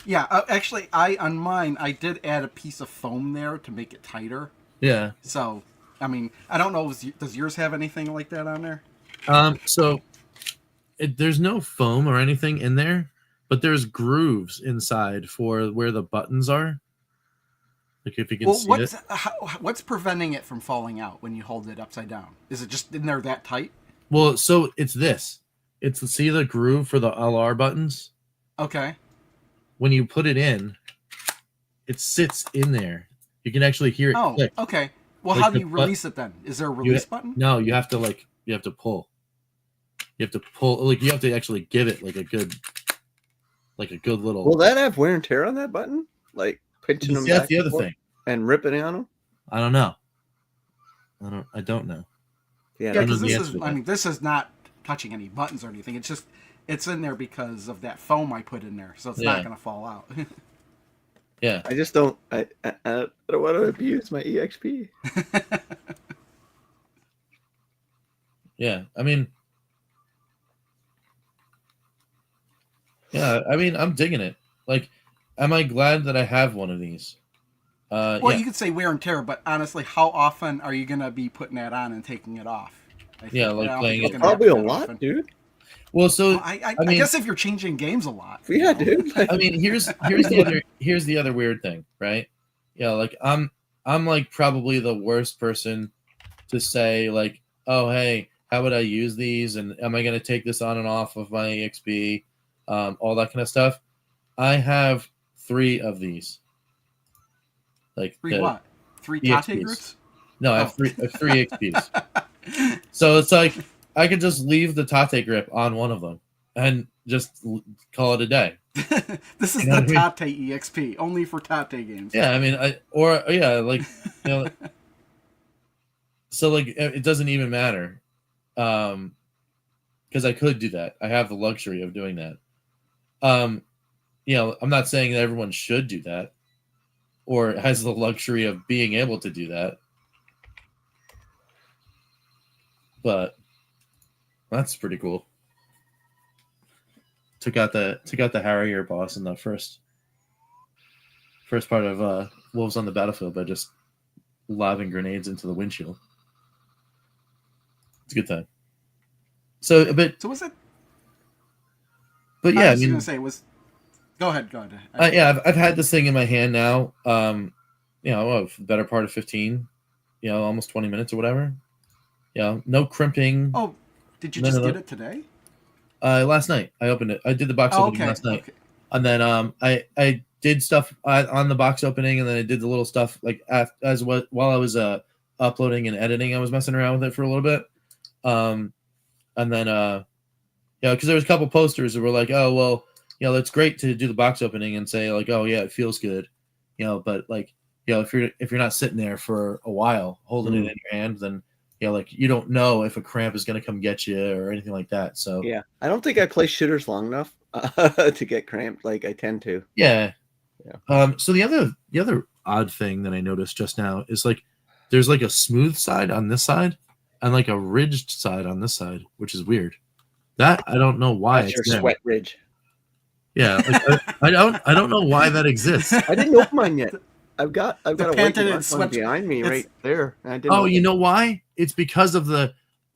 Yeah, actually, on mine I did add a piece of foam there to make it tighter. Yeah. So, I mean, I don't know. Does yours have anything like that on there? So there's no foam or anything in there, but there's grooves inside for where the buttons are. Like if you can see it. What's preventing it from falling out when you hold it upside down? Is it just in there that tight? Well, so it's this. See the groove for the LR buttons? Okay. When you put it in, it sits in there. You can actually hear it click. Okay. Well, like how do you release it then? Is there a release button? No, you have to pull. You have to pull, like you have to actually give it like a good little. Will that have wear and tear on that button? Like pinching them back? That's the other thing. And ripping on them? I don't know. I don't know. Yeah, because this is not touching any buttons or anything. It's just it's in there because of that foam I put in there, so it's not going to fall out. Yeah. I just don't. I don't want to abuse my EXP. Yeah, I mean, I'm digging it. Like, am I glad that I have one of these? Well, you could say wear and tear, but honestly, how often are you going to be putting that on and taking it off? Playing it. Probably a lot, dude. Well, so I guess if you're changing games a lot, yeah, dude. I mean, here's the other weird thing, right? Yeah, like I'm like probably the worst person to say like, oh hey, how would I use these, and am I going to take this on and off of my EXP, all that kind of stuff. I have 3 of these. Like 3 what? 3 tate groups? No, I have 3 XPs. So it's like I could just leave the tate grip on one of them and just call it a day. This is the tate EXP, only for tate games. Yeah, I mean, so like it doesn't even matter, because I could do that. I have the luxury of doing that. I'm not saying that everyone should do that or has the luxury of being able to do that, but that's pretty cool. Took out the Harrier boss in the first part of Wolves on the Battlefield by just lobbing grenades into the windshield. It's a good time. So was it? But yeah, I was gonna say was. Go ahead. I've had this thing in my hand now. The better part of 15, almost 20 minutes or whatever. No crimping. Oh, did you just get it today? Last night I opened it. I did the box opening last night, and then I did stuff on the box opening, and then I did the little stuff like while I was uploading and editing. I was messing around with it for a little bit, and then because there was a couple posters that were like, oh well, it's great to do the box opening and say like, oh yeah, it feels good, but like if you're not sitting there for a while holding it in your hand, then like you don't know if a cramp is going to come get you or anything like that. So yeah, I don't think I play shooters long enough to get cramped like I tend to. Yeah. So the other odd thing that I noticed just now is like there's like a smooth side on this side and like a ridged side on this side, which is weird. That I don't know why That's it's your there. sweat ridge. Yeah, like, I don't know why that exists. I didn't open mine yet. I've got a white patented mark sweat- behind me right there. I didn't Oh, open you it. know why? It's because of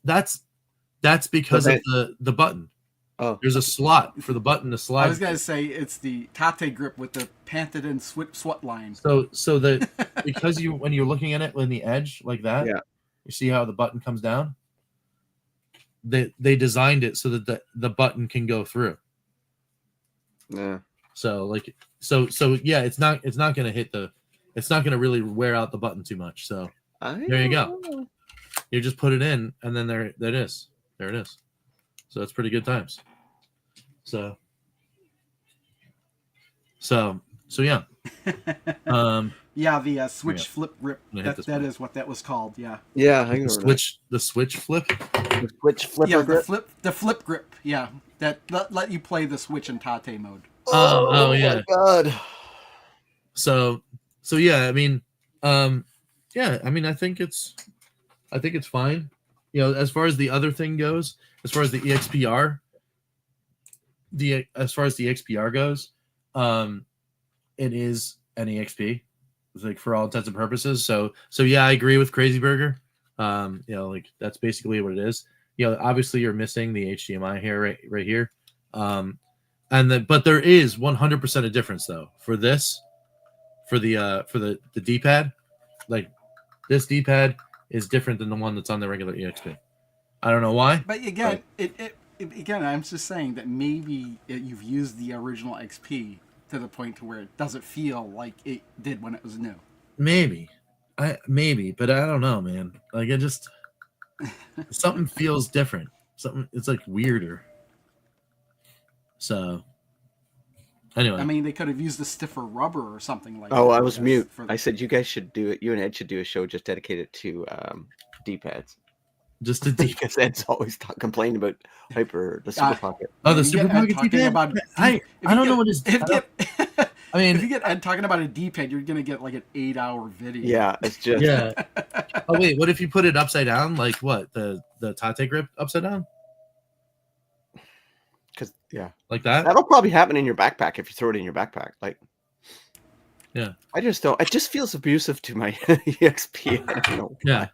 that's because of the button. Oh, There's a slot for the button to slide. I was gonna say it's the Tate grip with the panted in sweat line. So the because when you're looking at it on the edge like that, yeah. you see how the button comes down. They designed it so that the button can go through. Yeah. So yeah, it's not gonna it's not gonna really wear out the button too much. So there you go. You just put it in, and then there it is. There it is. So it's pretty good times. So yeah. Yeah, the switch flip grip. I'm gonna hit this That one. is what that was called. Yeah. Yeah, I The switch flip. The switch flipper Yeah, grip. the flip grip. Yeah, that let you play the Switch in Tate mode. Oh yeah. my God. So yeah, I mean, yeah, I mean, I think it's fine. You know, as far as the other thing goes, as far as the EXPR, goes, it is an EXP, like for all intents and purposes. So yeah, I agree with Crazy Burger. You know, like that's basically what it is. You know, obviously you're missing the HDMI here, right here. But there is 100% a difference though for this, for the D-pad. Like this D-pad is different than the one that's on the regular EXP. I don't know why. But again, again, I'm just saying that maybe you've used the original XP to the point to where it doesn't feel like it did when it was new. Maybe, but I don't know, man. Like it just something feels different. It's like weirder. So anyway, I mean, they could have used the stiffer rubber or something like that. Oh, I was mute. I said you guys should do it. You and Ed should do a show just dedicated to D-pads. just a D. Because Ed's always complaining about the Super Pocket. Oh, the Super Pocket D-pad. I don't know what is. I mean, if you get Ed talking about a D-pad, you're gonna get like an 8-hour video. Yeah, it's just yeah. Oh wait, what if you put it upside down? Like what? The Tate grip upside down? Because Like that? that'll probably happen in your backpack if you throw it in your backpack. Like, yeah. I just don't. It just feels abusive to my EXP. I don't know. Yeah.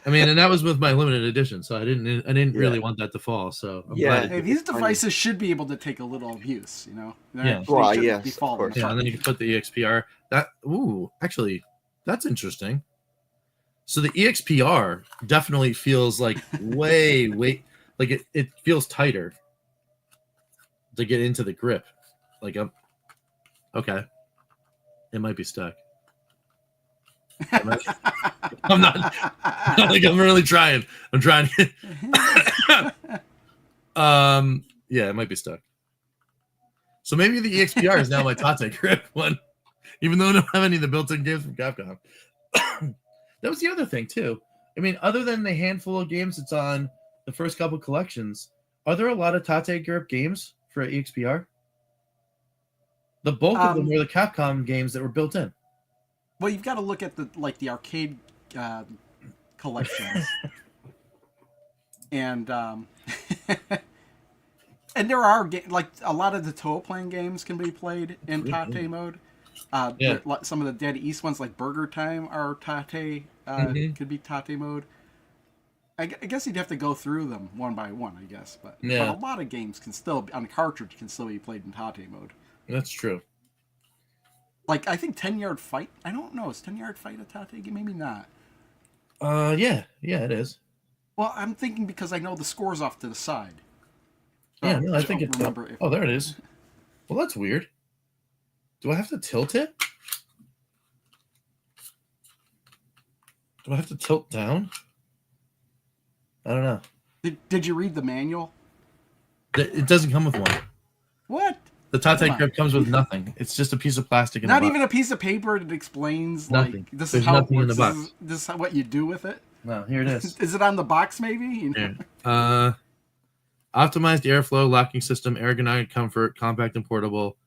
I mean, and that was with my limited edition, so I didn't really want that to fall. So I'm glad Hey, these devices should be able to take a little abuse, you know. Yeah. Well, They yes, be of falling course. Yeah, apart. and then you can put the EXPR. Actually, that's interesting. So the EXPR definitely feels like way like it feels tighter to get into the grip. Like okay, it might be stuck. I'm not like I'm really trying. I'm trying. Yeah, it might be stuck. So maybe the EXPR is now my Tate grip one, even though I don't have any of the built-in games from Capcom. That was the other thing too. I mean, other than the handful of games that's on the first couple collections, are there a lot of Tate grip games for EXPR? The bulk of them were the Capcom games that were built in. Well, you've got to look at the arcade collections, and and there are like a lot of the Toho playing games can be played in Tate mode. Some of the Dead East ones, like Burger Time, are Tate. Could be Tate mode. I guess you'd have to go through them one by one, I guess, but a lot of games can still on cartridge can still be played in Tate mode. That's true. Like, I think 10-Yard Fight. I don't know. Is 10-Yard Fight a Tate game? Maybe not. Yeah, it is. Well, I'm thinking because I know the score's off to the side. Yeah, no, I think it's. Remember Oh, there it is. Well, that's weird. Do I have to tilt it? Do I have to tilt down? I don't know. Did you read the manual? It doesn't come with one. What? The Tate grip comes with nothing. It's just a piece of plastic. Not even a piece of paper that explains nothing. Like this There's is how it nothing in works. the box. This is what you do with it. No, here it is. Is it on the box? Maybe. You know? Yeah. Optimized airflow, locking system, ergonomic comfort, compact and portable,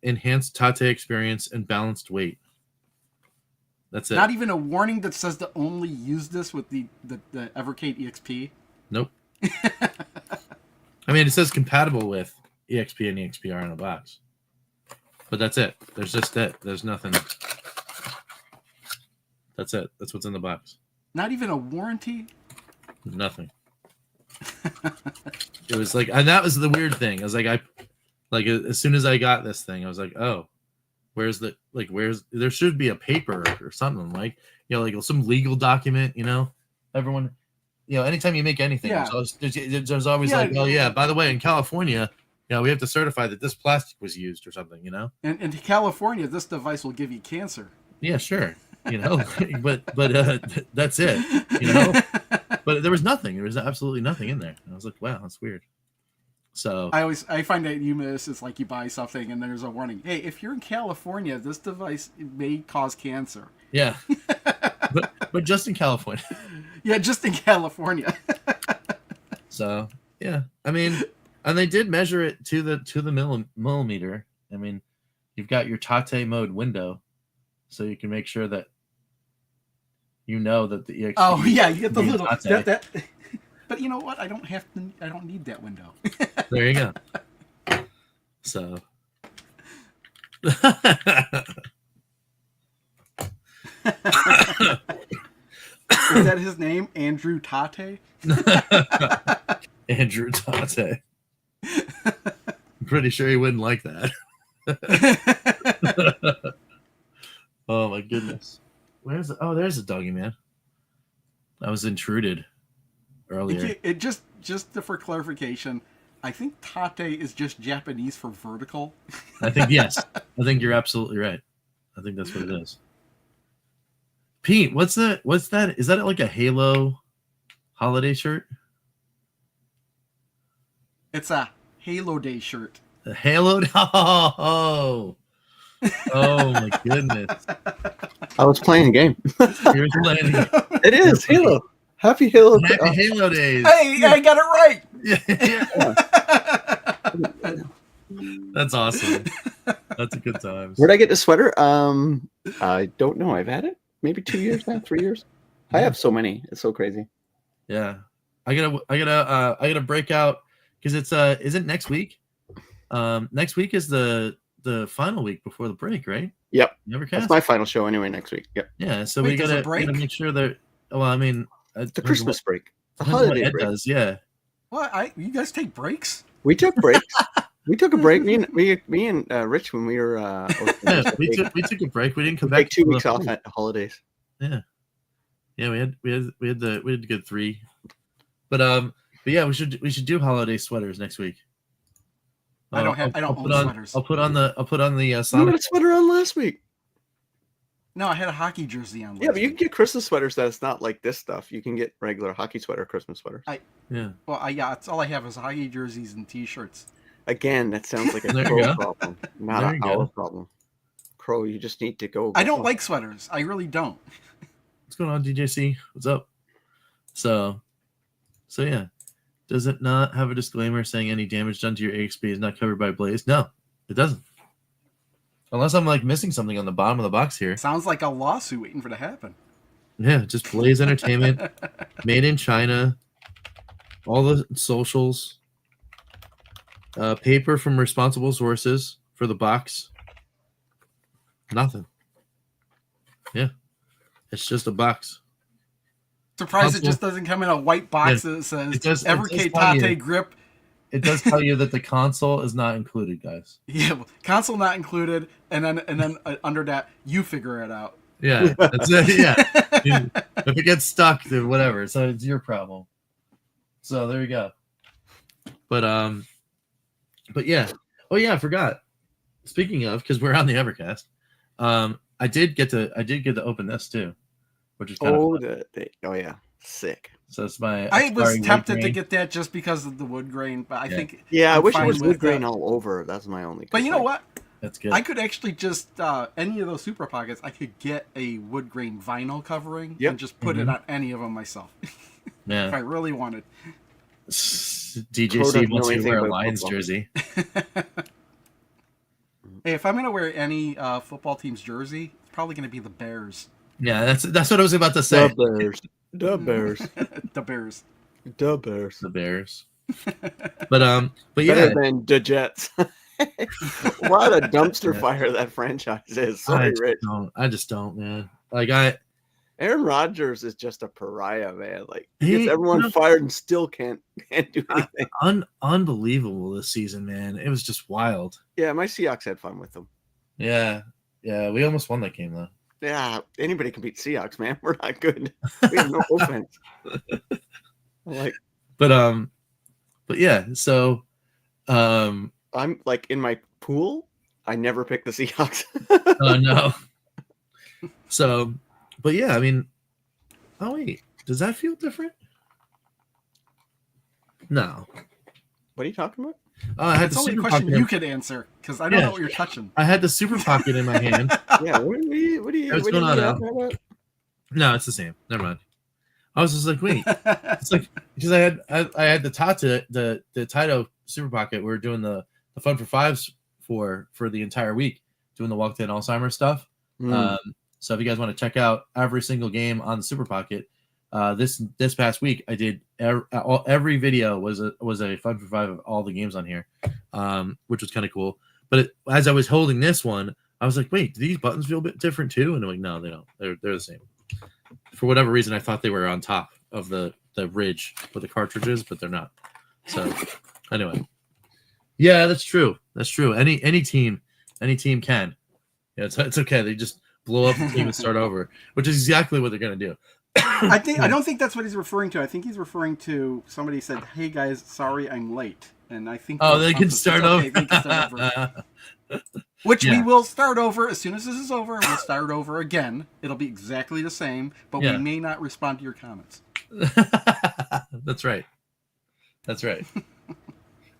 enhanced Tate experience, and balanced weight. That's it. Not even a warning that says to only use this with the Evercade EXP. Nope. I mean, it says compatible with EXP and EXPR in the box, but that's it. There's just that. There's nothing. That's it. That's what's in the box. Not even a warranty. Nothing. It was like, and that was the weird thing. I was like, as soon as I got this thing, I was like, oh, where's there should be a paper or something, like, like some legal document, everyone, anytime you make anything, there's always like, oh yeah, by the way, in California, we have to certify that this plastic was used or something, And in California, this device will give you cancer. Yeah, sure. But that's it, but there was nothing. There was absolutely nothing in there. And I was like, wow, that's weird. So I find that Emumus is like you buy something and there's a warning. Hey, if you're in California, this device may cause cancer. Yeah. but just in California. Yeah, just in California. So yeah, I mean, and they did measure it to the millimeter. I mean, you've got your Tate mode window, so you can make sure that that the EXP. Oh yeah, you get the little that. But you know what? I don't need that window. There you go. So. Is that his name? Andrew Tate? Andrew Tate. I'm pretty sure he wouldn't like that. Oh my goodness. There's a doggy man. I was intruded earlier. It just for clarification, I think Tate is just Japanese for vertical. I think yes. I think you're absolutely right. I think that's what it is. Pete, what's that? Is that like a Halo holiday shirt? It's a Halo Day shirt. A Halo? Oh my goodness. I was playing a game. You're playing a game. It is Halo. Happy Halo. Happy Halo days. Hey, I got it right. Yeah. That's awesome. That's a good time. Where'd I get the sweater? I don't know. I've had it maybe 2 years now, 3 years. I have so many. It's so crazy. Yeah. I gotta break out because it's is it next week? Next week is the final week before the break, right? Yep. Evercast? That's my final show anyway next week. Yep. Yeah, so Wait, we gotta make sure that. Well, I mean, The Christmas break. The depends on what holiday Ed break. does, yeah. What? You guys take breaks? We took breaks. We took a break. Me and Rich, when we were Yeah, we took a break. We didn't come take back 2 till weeks the- off at the holidays. Yeah, we had the good 3, but yeah, we should do holiday sweaters next week. I don't own sweaters. I'll put on the You had Sonic. a sweater on last week. No, I had a hockey jersey on. Yeah, but you can get Christmas sweaters that's not like this stuff. You can get regular hockey sweater Christmas sweaters. Yeah, Well, that's all I have is hockey jerseys and T-shirts. Again, that sounds like a There you Crow go. problem, not There you our go. problem. Crow, you just need to go. I don't like sweaters. I really don't. what's going on, DJC? What's up? So yeah, does it not have a disclaimer saying any damage done to your EXP is not covered by Blaze? No, it doesn't. Unless I'm like missing something on the bottom of the box here. Sounds like a lawsuit waiting for it to happen. Yeah, just Blaze Entertainment, made in China, all the socials, paper from responsible sources for the box. Nothing. Yeah, it's just a box. Surprised it Console- just doesn't come in a white box Yeah, that says it does Evercade tell you. Tate grip. It does tell you that the console is not included, guys. Yeah, well, console not included, and then under that, you figure it out. Yeah, that's it. Yeah, if it gets stuck, then whatever. So it's your problem. So there you go. But yeah. Oh yeah, I forgot. Speaking of, because we're on the Evercast, I did get to open this too, which is kind of fun. Oh yeah, sick. So it's my. I was expiring tempted wood to grain. get that just because of the wood grain, but I think. Yeah, I I'm wish it fine was with wood grain that. all over. That's my only. But you know complaint. what? That's good. I could actually just any of those super pockets. I could get a wood grain vinyl covering Yep. and just put it on any of them myself if I Yeah. really wanted. Crow DJC doesn't wants know you to anything wear a about Lions football. jersey. Hey, if I'm gonna wear any football team's jersey, it's probably gonna be the Bears. Yeah, that's what I was about to say. The Bears. The Bears. The Bears. The Bears. The Bears. But Better yeah, than the Jets. What a dumpster fire that franchise is. Sorry, Rich. I just don't, man. Like Aaron Rodgers is just a pariah, man. Like he He- gets everyone you know- fired and still can't do anything. unbelievable this season, man. It was just wild. Yeah, my Seahawks had fun with them. Yeah, we almost won that game though. Yeah, anybody can beat Seahawks, man. We're not good. We have no offense. But yeah, so I'm like in my pool. I never pick the Seahawks. oh no. So, but yeah, I mean, oh wait, does that feel different? No. What are you talking about? I had It's the only a super question pocket. you could answer because I don't Yeah. know what you're touching. I had the super pocket in my hand. Yeah, what are you What's going on now? No, it's the same. Never mind. I was just like, wait, it's like because I had the Tata the Taito Super Pocket. We were doing the Fun for Fives for the entire week, doing the Walk 10 Alzheimer's stuff. So if you guys want to check out every single game on the Super Pocket, this past week I did every video was a Fun for Five of all the games on here, which was kind of cool. But as I was holding this one, I was like, wait, do these buttons feel a bit different too? And I'm like, no, they don't. They're the same. For whatever reason, I thought they were on top of the ridge with the cartridges, but they're not. So anyway, yeah, that's true. That's true. Any team can. Yeah, it's okay. They just blow up the team and start over, which is exactly what they're gonna do. I don't think that's what he's referring to. I think he's referring to somebody said, "Hey guys, sorry I'm late," and I think they can start over. They can start over. Which we will start over as soon as this is over. We'll start over again. It'll be exactly the same, but we may not respond to your comments. That's right.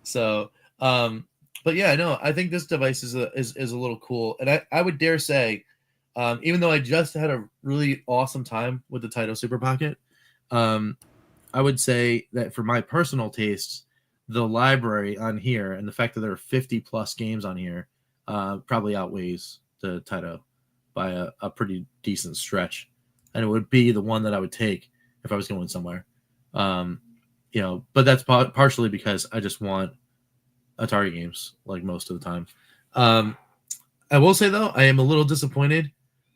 So, but yeah, no, I think this device is a little cool, and I would dare say, even though I just had a really awesome time with the Taito Super Pocket, I would say that for my personal tastes, the library on here and the fact that there are 50 plus games on here probably outweighs the Taito by a pretty decent stretch, and it would be the one that I would take if I was going somewhere. But that's partially because I just want Atari games like most of the time. I will say though, I am a little disappointed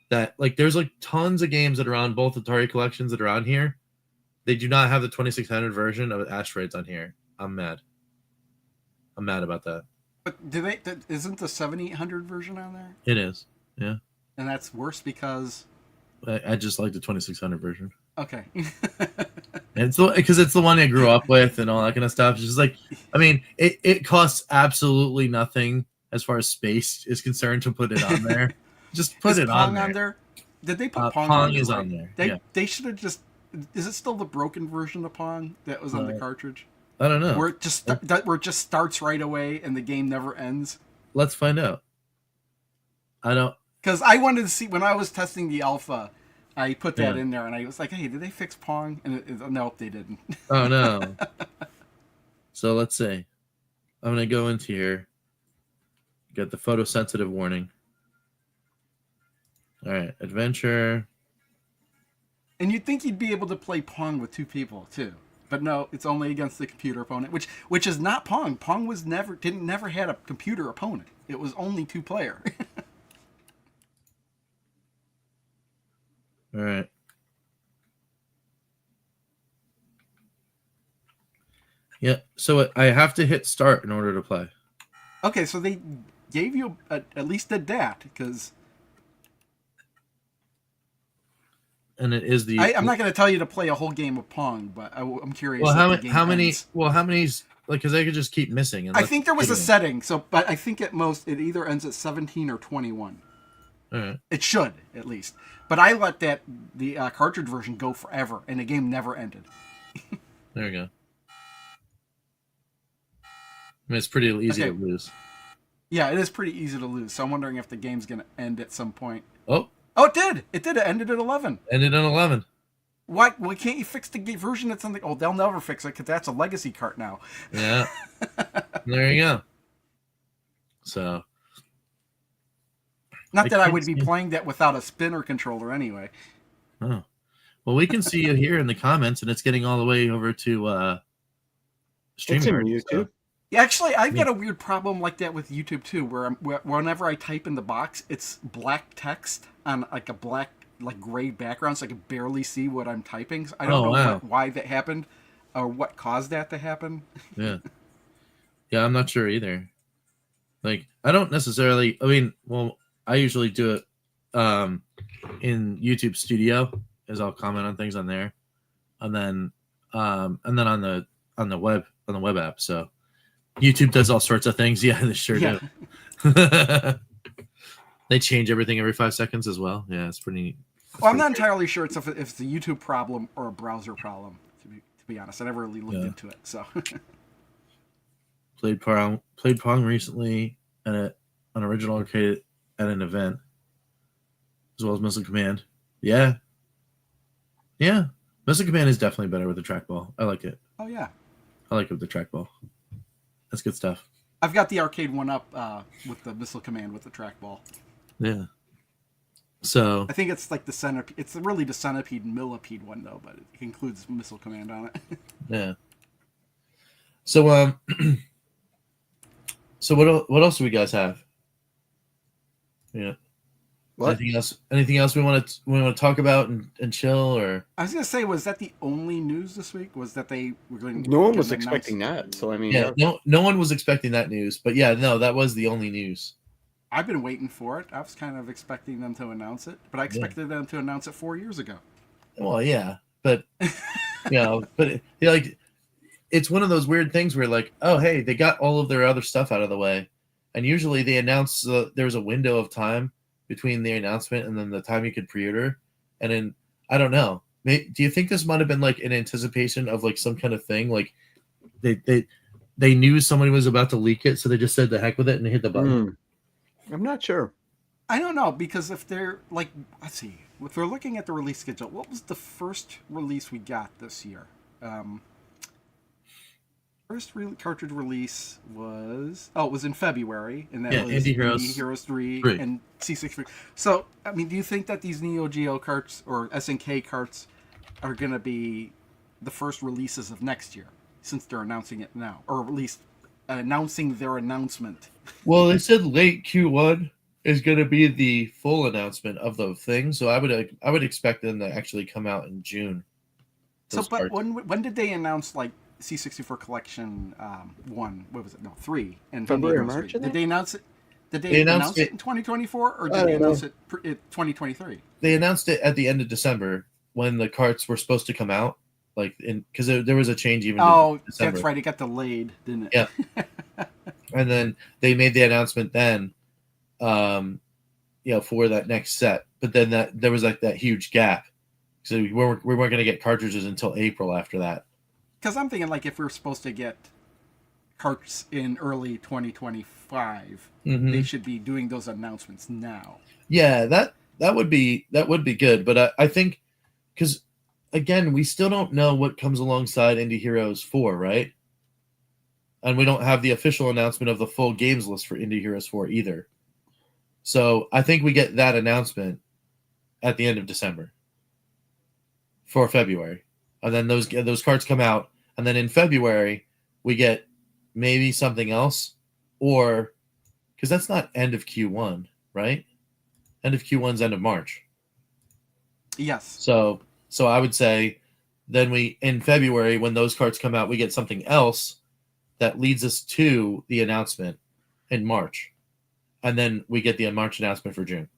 that like there's like tons of games that are on both Atari collections that are on here. They do not have the 2600 version of Asteroids on here. I'm mad about that. But isn't the 7800 version on there? It is, yeah. And that's worse because I just like the 2600 version. Okay. It's because it's the one I grew up with and all that kind of stuff. It's just like, I mean, it costs absolutely nothing as far as space is concerned to put it on there. Just put it Pong on there. Did they put Pong on there? Pong is on there. They should have just. Is it still the broken version of Pong that was on the cartridge? I don't know. Where it just starts right away and the game never ends. Let's find out. I don't. Because I wanted to see when I was testing the alpha. I put that in there, and I was like, "Hey, did they fix Pong?" And nope, they didn't. Oh no. So let's see. I'm gonna go into here. Get the photosensitive warning. All right, adventure. And you'd think you'd be able to play Pong with two people too, but no, it's only against the computer opponent, which is not Pong. Pong was never had a computer opponent. It was only 2-player. All right. Yeah, so I have to hit start in order to play. Okay, so they gave you at least a dat because. And it is the. I'm not going to tell you to play a whole game of Pong, but I'm curious. Well, how many? Well, how many's like? Because I could just keep missing. I think there was a setting, but I think at most it either ends at 17 or 21. All right. It should at least, but I let the cartridge version go forever, and the game never ended. There we go. I mean, it's pretty easy to lose. Yeah, it is pretty easy to lose. So I'm wondering if the game's going to end at some point. Oh, it did. It ended at 11. Ended at 11. What? Why can't you fix the version that's on the? Oh, they'll never fix it because that's a legacy cart now. Yeah. There you go. So. Not that I would be playing that without a spinner controller anyway. Oh. Well, we can see you here in the comments, and it's getting all the way over to It's in StreamYard. YouTube. So. Yeah, actually, I've got a weird problem like that with YouTube too, where whenever I type in the box, it's black text on like a black, like gray background, so I can barely see what I'm typing. So I don't know why that happened, or what caused that to happen. Yeah. Yeah, I'm not sure either. Like, I don't necessarily. I mean, well, I usually do it in YouTube Studio, as I'll comment on things on there, and then on the web app. So YouTube does all sorts of things. Yeah, they sure do. They change everything every 5 seconds as well. Yeah, it's pretty. Well, I'm not entirely sure if it's a YouTube problem or a browser problem. To be honest, I never really looked into it. So played Pong recently at an original arcade at an event, as well as Missile Command. Yeah, Missile Command is definitely better with the trackball. I like it. Oh yeah, I like it with the trackball. That's good stuff. I've got the arcade one up with the Missile Command with the trackball. Yeah. So I think it's like the centipede. It's really the centipede and millipede one though, but it includes Missile Command on it. Yeah. So so what else do we guys have? Yeah. What? Anything else we want to talk about and chill, or? I was gonna say, was that the only news this week? Was that they were going? No one was expecting that. So I mean, yeah, no one was expecting that news. But yeah, no, that was the only news. I've been waiting for it. I was kind of expecting them to announce it, but I expected them to announce it 4 years ago. Well, yeah, but like, it's one of those weird things where like, oh hey, they got all of their other stuff out of the way, and usually they announce there's a window of time between the announcement and then the time you could pre-order, and then I don't know. Do you think this might have been like in anticipation of like some kind of thing? Like they knew somebody was about to leak it, so they just said the heck with it and they hit the button. I'm not sure. I don't know, because if they're like, let's see, if we're looking at the release schedule, what was the first release we got this year? First cartridge release was it was in February, and that was Indie Heroes 3 and C63. So, I mean, do you think that these Neo Geo carts or SNK carts are going to be the first releases of next year, since they're announcing it now, or at least announcing their announcement? Well, they said late Q1 is going to be the full announcement of the thing, so I would expect them to actually come out in June. So, but when did they announce like C64 Collection 1? What was it? No, 3 and February or March. Did they announce it? Did they announce it in 2024 or did they announce it in 2023? They announced it at the end of December when the carts were supposed to come out, like because there was a change even. Oh, that's right. It got delayed, didn't it? Yeah. And then they made the announcement then, for that next set. But then there was like that huge gap, so we weren't going to get cartridges until April after that. Because I'm thinking, like, if we're supposed to get carts in early 2025, they should be doing those announcements now. Yeah, that would be good. But I think, because again, we still don't know what comes alongside Indie Heroes 4, right? And we don't have the official announcement of the full games list for Indie Heroes 4 either. So I think we get that announcement at the end of December for February. And then those cards come out. And then in February, we get maybe something else. Or, because that's not end of Q1, right? End of Q1's end of March. Yes. So I would say then in February, when those cards come out, we get something else that leads us to the announcement in March. And then we get the March announcement for June.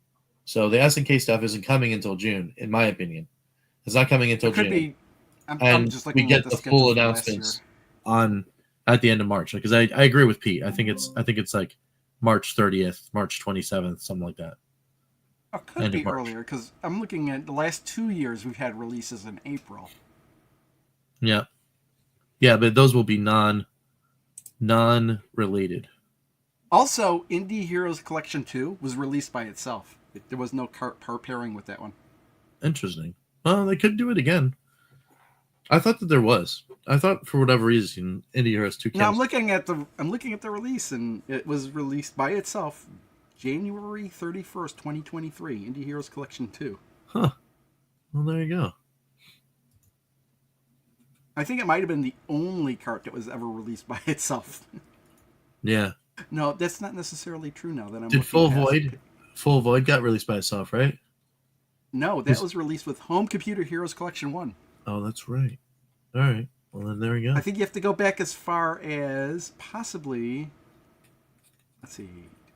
So the SNK stuff isn't coming until June, in my opinion. It's not coming until June. Be. I'm just looking we get at the full announcements at the end of March. Because I agree with Pete. I think it's like March 30th, March 27th, something like that. It could be earlier, because I'm looking at the last 2 years we've had releases in April. Yeah. Yeah, but those will be non-related. Also, Indie Heroes Collection 2 was released by itself. There was no cart pairing with that one. Interesting. Well, they could do it again. I thought that there was. I thought for whatever reason, Indie Heroes 2 came. Now I'm looking at the release, and it was released by itself January 31st, 2023. Indie Heroes Collection 2. Huh. Well, there you go. I think it might have been the only cart that was ever released by itself. Yeah. No, that's not necessarily true now that I'm Did looking past it. Full Void got released by itself, right? No, that was released with Home Computer Heroes Collection 1. Oh, that's right. All right. Well, then there we go. I think you have to go back as far as possibly. Let's see.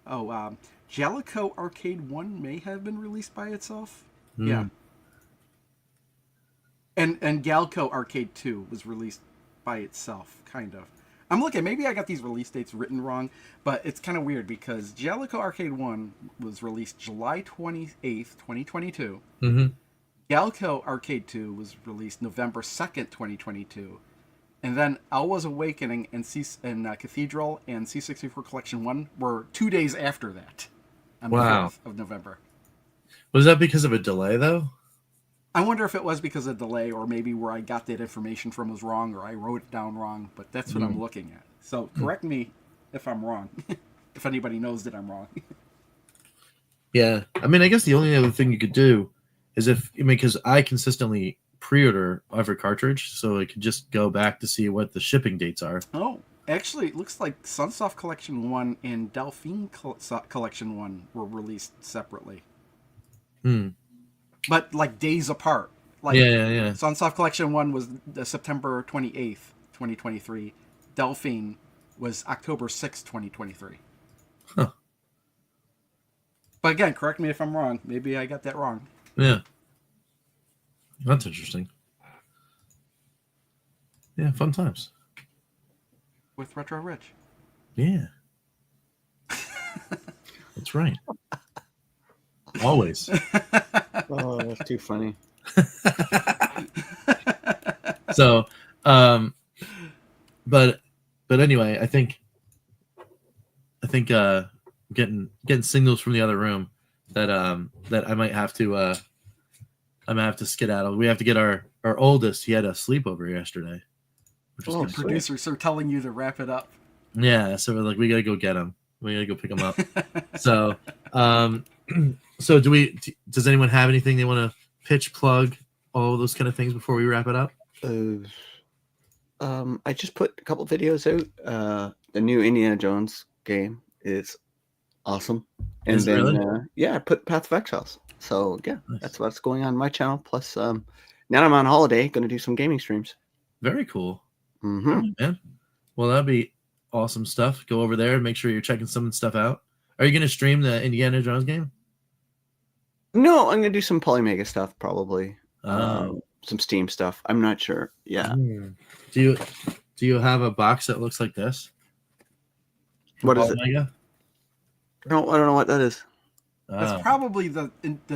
Oh, Jellicoe Arcade 1 may have been released by itself. Yeah. And Galco Arcade 2 was released by itself, kind of. I'm looking, maybe I got these release dates written wrong, but it's kind of weird because Jellicoe Arcade 1 was released July 28th, 2022. Mm-hmm. Galco Arcade 2 was released November 2nd, 2022. And then Elwa's Awakening and Cathedral and C64 Collection 1 were 2 days after that. On the 5th of November. Was that because of a delay, though? I wonder if it was because of delay or maybe where I got that information from was wrong or I wrote it down wrong, but that's what I'm looking at. So correct me if I'm wrong, if anybody knows that I'm wrong. Yeah. I mean, I guess the only other thing you could do is because I consistently pre-order every cartridge, so I could just go back to see what the shipping dates are. Oh, actually, it looks like Sunsoft Collection 1 and Delphine Collection 1 were released separately. But like days apart. Like Yeah. Sunsoft Collection 1 was September 28th, 2023. Delphine was October 6th, 2023. Huh. But again, correct me if I'm wrong. Maybe I got that wrong. Yeah. That's interesting. Yeah, fun times. With Retro Rich. Yeah. That's right. Always. Oh, that's too funny. So, but anyway, I think getting signals from the other room that I might have to skedaddle. We have to get our oldest. He had a sleepover yesterday. Oh, producers are telling you to wrap it up. Yeah, so we're like, we gotta go get him. We gotta go pick him up. So, so does anyone have anything they want to pitch, plug, all those kind of things before we wrap it up? I just put a couple videos out. The new Indiana Jones game is awesome. And Is it then, really? I put Path of Exiles. So, yeah, nice. That's what's going on my channel. Plus, now I'm on holiday, going to do some gaming streams. Very cool. Mm-hmm. Right, man. Well, that'd be awesome stuff. Go over there and make sure you're checking some stuff out. Are you going to stream the Indiana Jones game? No, I'm going to do some Polymega stuff, probably. Some Steam stuff. I'm not sure. Yeah. Do you have a box that looks like this? What is it? No, I don't know what that is. That's probably the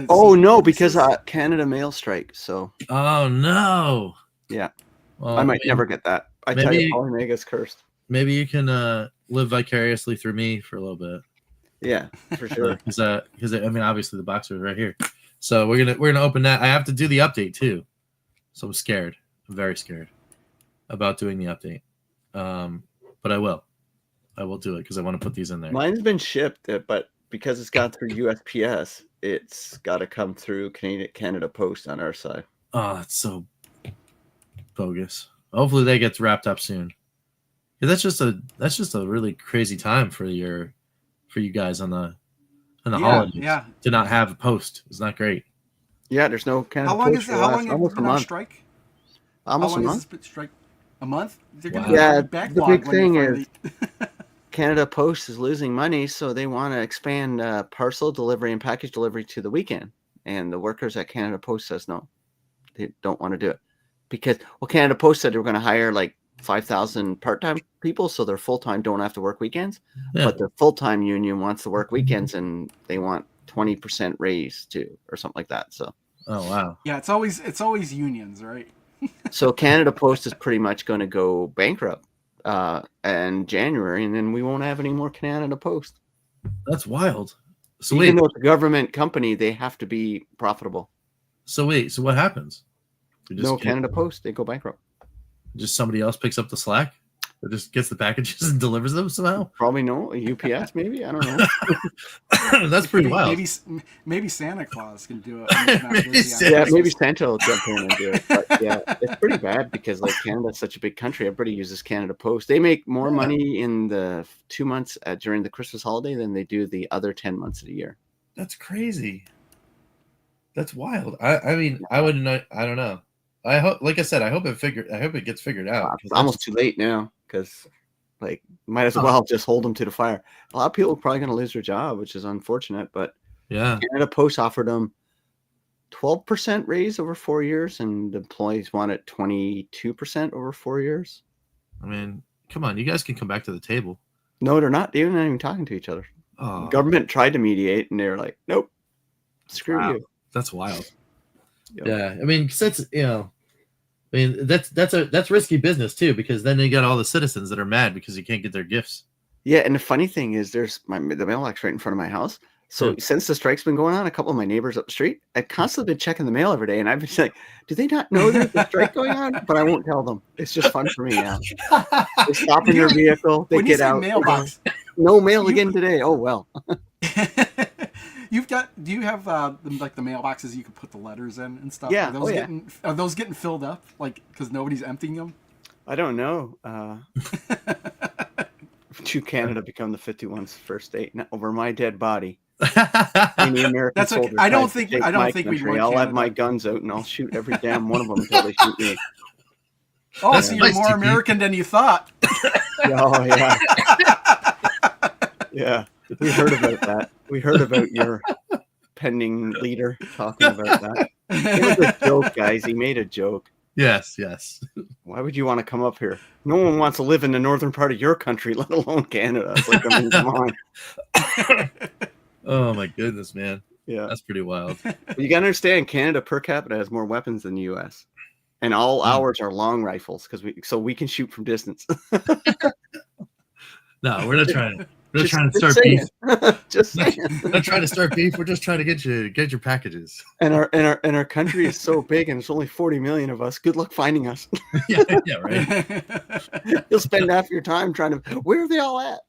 Oh no, because Canada mail strike. So. Oh no. Yeah. Well, I might never get that. I tell you, Polymega's cursed. Maybe you can live vicariously through me for a little bit. Yeah, for sure. Because I mean, obviously the box is right here. So we're gonna open that. I have to do the update too. So I'm scared. I'm very scared about doing the update. But I will. I will do it because I want to put these in there. Mine's been shipped, but because it's gone through USPS, it's got to come through Canada Post on our side. Oh, that's so bogus. Hopefully that gets wrapped up soon. Yeah, that's just a really crazy time for you guys on the holidays. Yeah. To not have a post is not great. Yeah, there's no Canada Post. How long have almost you been on strike? Almost a month. Strike? A month? Yeah, the big thing is Canada Post is losing money, so they want to expand parcel delivery and package delivery to the weekend. And the workers at Canada Post says no, they don't want to do it because Canada Post said they were going to hire like 5,000 part-time people, so their full-time don't have to work weekends. Yeah. But their full-time union wants to work weekends, and they want 20% raise too, or something like that. So. Oh wow. Yeah, it's always unions, right? So Canada Post is pretty much going to go bankrupt in January, and then we won't have any more Canada Post. That's wild. So even though it's a government company, they have to be profitable. So what happens? No Canada Post, they go bankrupt. Just somebody else picks up the slack? It just gets the packages and delivers them somehow. Probably no UPS, maybe, I don't know. That's pretty wild. Maybe Santa Claus can do it. When he's not busy on Yeah, Christmas. maybe Santa will jump in and do it. But yeah, it's pretty bad because like Canada's such a big country. Everybody uses Canada Post. They make more money in the 2 months during the Christmas holiday than they do the other 10 months of the year. That's crazy. That's wild. I mean, I wouldn't know. I don't know. I hope, like I said, I hope it gets figured out. It's almost too late now because like might as well just hold them to the fire. A lot of people are probably going to lose their job, which is unfortunate. But yeah, Canada Post offered them 12% raise over 4 years, and the employees wanted 22% over 4 years. I mean, come on, you guys can come back to the table. No, they're not. They're not even talking to each other. Oh. The government tried to mediate, and they're like, "Nope, screw you." That's wild. Yep. Yeah, I mean, that's that's risky business too, because then they got all the citizens that are mad because you can't get their gifts. Yeah, and the funny thing is, there's the mailbox right in front of my house. So since the strike's been going on, a couple of my neighbors up the street, I've constantly been checking the mail every day, and I've been like, "Do they not know there's a strike going on?" But I won't tell them. It's just fun for me now. They stop in their vehicle, they get out. Mailbox. No mail again today. Oh well. Do you have like the mailboxes you can put the letters in and stuff? Yeah. Are those getting filled up? Like, because nobody's emptying them? I don't know. To Canada become the 51's first state over my dead body. Any American That's okay. soldier I don't tries to think take I my don't think we country, want I'll Canada. have my guns out and I'll shoot every damn one of them until they shoot me. Oh, That's so nice, you're more TP. American than you thought. Oh yeah. Yeah. We heard about that. We heard about your pending leader talking about that. It was a joke, guys. He made a joke. Yes. Why would you want to come up here? No one wants to live in the northern part of your country, let alone Canada. It's like, I mean, come on. Oh my goodness, man. Yeah. That's pretty wild. But you got to understand, Canada per capita has more weapons than the U.S. And all ours are long rifles so we can shoot from distance. No, we're not trying. We're not Just- trying to just start beef. saying. Just saying. We're not trying to start beef. We're just trying to get your packages. And our country is so big, and there's only 40 million of us. Good luck finding us. Yeah, right. You'll spend half your time trying to. Where are they all at?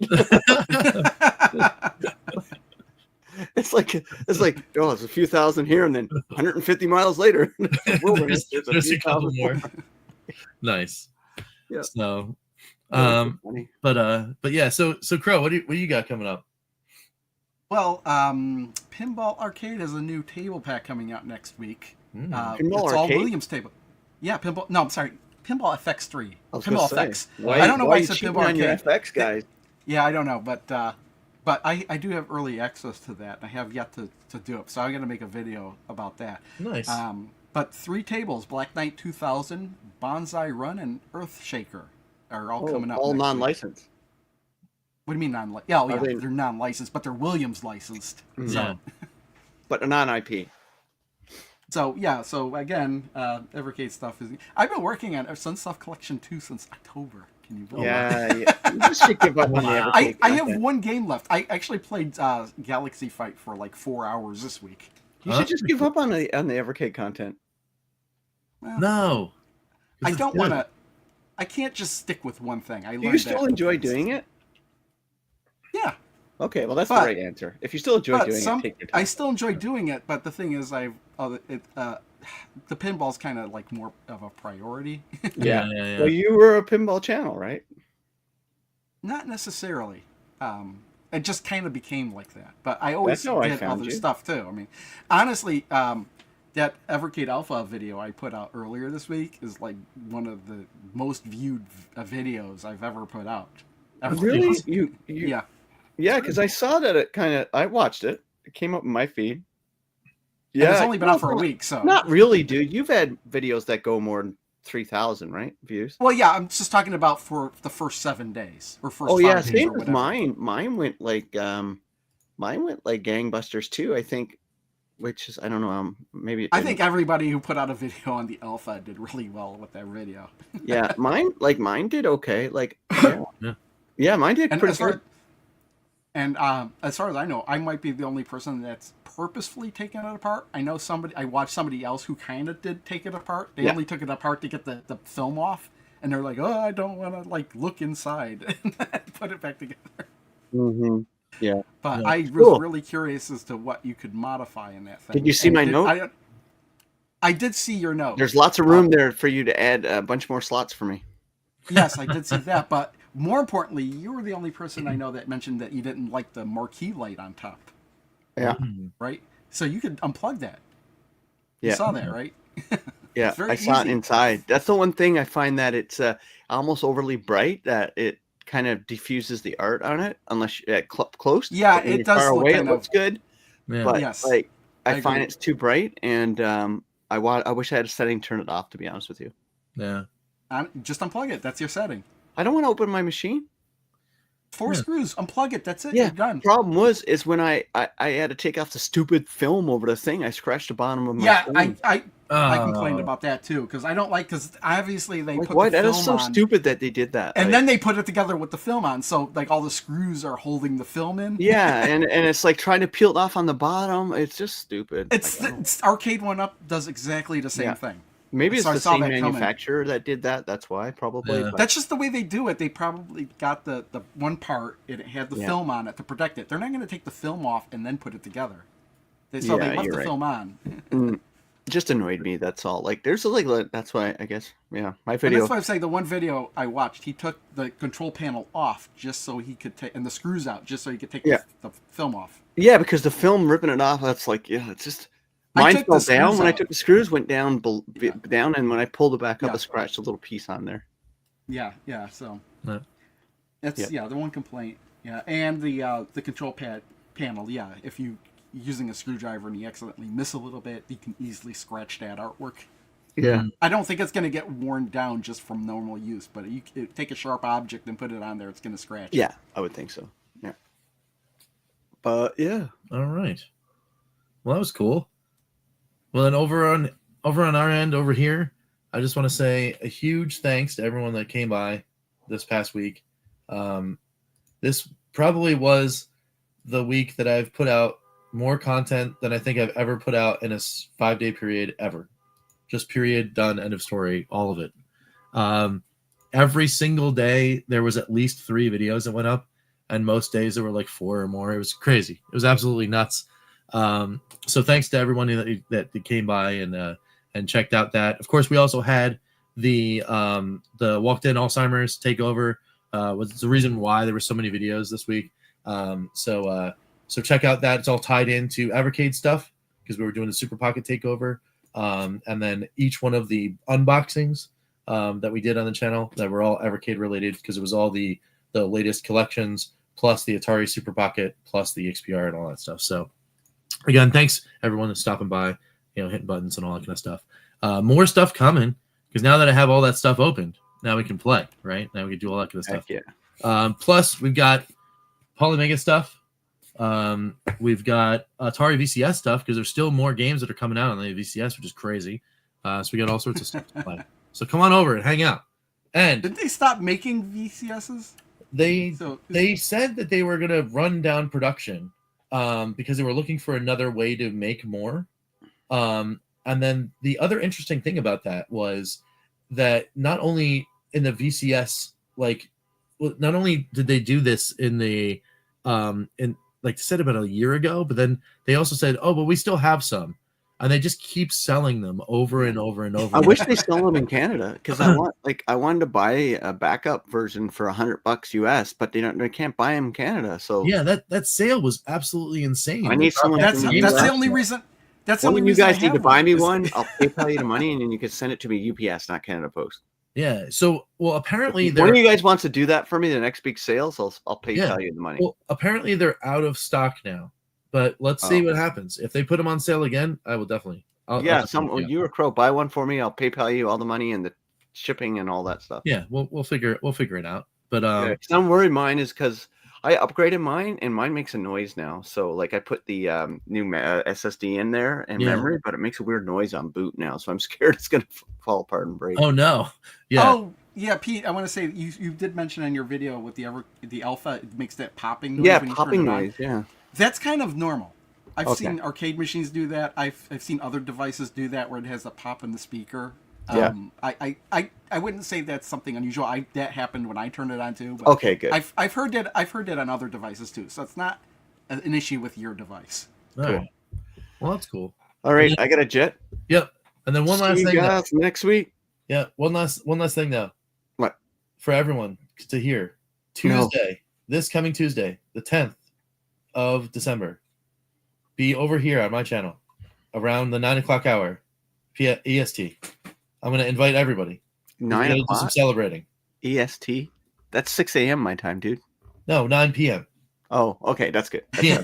It's like oh, there's a few thousand here, and then 150 miles later, wilderness, there's a couple more. Nice. Yeah. So, Funny. but yeah. So Crow, what do you got coming up? Well, Pinball Arcade has a new table pack coming out next week. Pinball it's all Arcade? Williams table. Yeah, Pinball. No, I'm sorry, Pinball FX3. I was gonna Pinball say, FX. Why, I don't know why why I you said cheating Pinball on your Arcade. FX guys? Yeah, I don't know, but I do have early access to that. I have yet to do it, so I'm gonna make a video about that. Nice. But 3 tables: Black Knight 2000, Bonsai Run, and Earthshaker are all coming up. All next week. non-licensed. What do you mean non-licensed? Yeah, Are they- they're non-licensed, but they're Williams licensed. Mm. So. Yeah. But a non-IP. So yeah, so again, Evercade stuff is. I've been working on Sun Stuff Collection 2 since October. Can you believe Yeah, you just should give up on the Wow. Evercade I have content. one game left. I actually played Galaxy Fight for like 4 hours this week. You should just give up on the Evercade content. Well, No. I This don't is good. want to. I can't just stick with one thing. I learned Do you still that enjoy with this. doing it? Yeah, Okay, well that's But- the right answer. If you still enjoy but doing it, take your I time. still enjoy doing it. But the thing is, the pinball's kind of like more of a priority. Yeah. Well, you were a pinball channel, right? Not necessarily. It just kind of became like that. But I always That's how I did found other you. stuff too. I mean, honestly, that Evercade Alpha video I put out earlier this week is like one of the most viewed videos I've ever put out. Really? You Yeah. Yeah, because I saw that I watched it. It came up in my feed. Yeah. Yeah, It's only been out for a week, so. Not really, dude. You've had videos that go more than 3,000, right? Views. Well, yeah, I'm just talking about for the first 7 days or first Oh 5 yeah, days same or as whatever. mine. Mine went like gangbusters too. I think, which is I don't know. Maybe it I didn't. think everybody who put out a video on the Alpha did really well with that video. Yeah, mine did okay. Like Yeah. yeah, mine did And pretty as far, good. as far as I know, I might be the only person that's purposefully taken it apart. I know I watched somebody else who kind of did take it apart. They Yeah. only took it apart to get the film off. and they're like, "Oh, I don't want to like look inside and put it back together." Mm-hmm. Yeah. But Yeah. I was Cool. really curious as to what you could modify in that thing. Did you see my note? I did see your note. There's lots of room there for you to add a bunch more slots for me. Yes, I did see that. But more importantly, you were the only person I know that mentioned that you didn't like the marquee light on top. Yeah. Right? So you could unplug that. Yeah. You saw that, right? Yeah, It's very I saw it easy. inside. That's the one thing I find that it's almost overly bright that it kind of diffuses the art on it unless you're close. Yeah, But when it you're does far look away, kind it looks of. good. Yeah. But Yes, like I I find agree. it's too bright, and I wish I had a setting to turn it off. To be honest with you, Yeah. Just unplug it. That's your setting. I don't want to open my machine. 4 Yeah. screws. Unplug it. That's it. Yeah. You're done. Problem is when I had to take off the stupid film over the thing, I scratched the bottom of my Yeah, screen. I complained Oh. about that too because I don't like because obviously they Like, put why? the That is film so on. stupid that they did that. And like, then they put it together with the film on, so like all the screws are holding the film in. yeah, and it's like trying to peel it off on the bottom. It's just stupid. It's Arcade One Up does exactly the same Yeah. thing. Maybe it's So I the saw same that coming. manufacturer that did that. That's why, probably. Yeah. But That's just the way they do it. They probably got the one part and it had the Yeah. film on it to protect it. They're not going to take the film off and then put it together. So Yeah, they left you're the right. film on. it just annoyed me. That's all. Like, there's that's why I guess. Yeah, my And video. that's why I'm saying the one video I watched, he took the control panel off just so he could take, and the screws out just so he could take Yeah. the film off. Yeah, because the film ripping it off. That's like, yeah, it's just. I Mine took fell the down screws when I out. took the screws. Went down, Yeah. down, and when I pulled it back up, Yeah. I scratched a little piece on there. Yeah, so Yeah. that's the one complaint. Yeah, and the control panel. Yeah, if you using a screwdriver and you accidentally miss a little bit, you can easily scratch that artwork. Yeah. I don't think it's going to get worn down just from normal use, but you take a sharp object and put it on there, it's going to scratch. Yeah, I would think so. Yeah. But yeah. All right. Well, that was cool. Well, then over on our end over here, I just want to say a huge thanks to everyone that came by this past week. This probably was the week that I've put out more content than I think I've ever put out in a 5-day period ever. Just period, done, end of story, all of it. Every single day there was at least 3 videos that went up, and most days there were like 4 or more. It was crazy. It was absolutely nuts. So thanks to everyone that came by and checked out that. Of course, we also had the walked in Alzheimer's takeover. Was the reason why there were so many videos this week. So check out that. It's all tied into Evercade stuff because we were doing the Super Pocket takeover. And then each one of the unboxings that we did on the channel that were all Evercade related because it was all the latest collections plus the Atari Super Pocket plus the XPR and all that stuff. So again, thanks everyone that's stopping by, hitting buttons and all that kind of stuff. More stuff coming because now that I have all that stuff opened, now we can play, right? Now we can do all that kind of stuff. Heck yeah. Plus we've got Polymega stuff. We've got Atari VCS stuff because there's still more games that are coming out on the VCS, which is crazy. So we got all sorts of stuff to play. So come on over and hang out. And Didn't they stop making VCSs? they said that they were going to run down production because they were looking for another way to make more. And then the other interesting thing about that was that not only in the VCS, not only did they do this in the like they said about a year ago, but then they also said, oh, but we still have some. And they just keep selling them over and over and over. I wish they sell them in Canada because I wanted to buy a backup version for $100 US, but they can't buy them in Canada. So yeah, that sale was absolutely insane. I need someone. That's the only reason. That's the One only of you reason guys I need have to buy me is- one. I'll PayPal you the money, and then you can send it to me UPS, not Canada Post. Yeah. So apparently If one of you guys wants to do that for me, the next big sales, I'll PayPal you the money. Well, apparently they're out of stock now, but let's see what happens. If they put them on sale again, I will definitely. You or Crow, buy one for me. I'll PayPal you all the money and the shipping and all that stuff. Yeah, we'll figure it out. But don't worry, mine is because I upgraded mine and mine makes a noise now. So like I put the new SSD in there and memory, but it makes a weird noise on boot now. So I'm scared it's gonna fall apart and break. Oh no! Yeah. Oh yeah, Pete. I want to say you did mention in your video with the alpha, it makes that popping noise. Yeah, when you popping turn it on. noise. Yeah, That's kind of normal. I've Okay. seen arcade machines do that. I've seen other devices do that where it has a pop in the speaker. Yeah. I wouldn't say that's something unusual. That happened when I turned it on too. But Okay, good. I've heard that on other devices too. So it's not an issue with your device. All Cool. right. Well, that's cool. All right, I got a jet. Yep. And then one last See thing. you guys next week. Yeah. One last thing though. What? For everyone to hear. Tuesday, this coming Tuesday, the 10th of December, be over here on my channel around the 9 o'clock hour, EST. I'm going to invite everybody. 9 Do some o'clock celebrating. EST. That's 6 a.m. my time, dude. No, 9 p.m. Oh, okay, that's good. PM.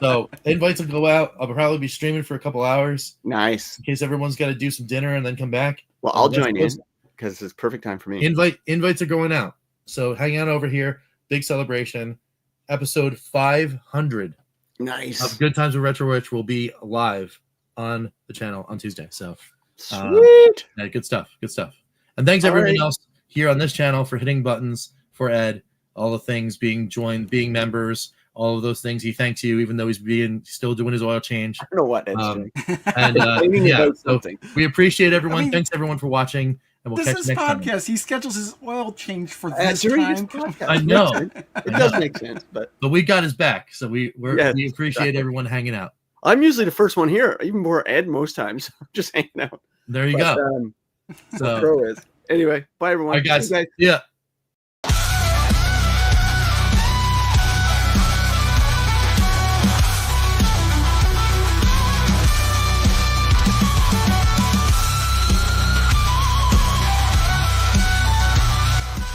So invites will go out. I'll probably be streaming for a couple hours Nice. in case everyone's got to do some dinner and then come back. Well, I'll That's join in close. because it's perfect time for me. Invites are going out. So hang out over here. Big celebration. Episode 500 Nice. of Good Times with Retro Rich will be live on the channel on Tuesday. So Sweet. yeah, good stuff. Good stuff. And thanks All everyone right. else here on this channel for hitting buttons for Ed, all the things, being joined, being members, all of those things. He thanks you, even though he's still doing his oil change. I don't know what Ed's doing. And Complaining yeah, about so something. we appreciate everyone. I mean, Thanks everyone for watching, and we'll This catch is you next time. podcast. He schedules his oil change for this During his time. podcast. I know. It does make sense, but But we got his back, so we Yes, appreciate exactly. everyone hanging out. I'm usually the first one here, even more Ed most times. I'm just hanging out. There you But, go. So, Pro is. Anyway, bye everyone. all right, guys. See you Yeah.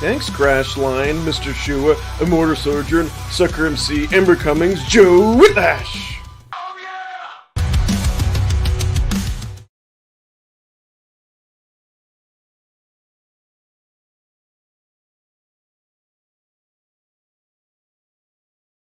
Thanks, Crash Line, Mr. Shua, Immortal Sojourn, Sucker MC, Ember Cummings, Joe Whitlash.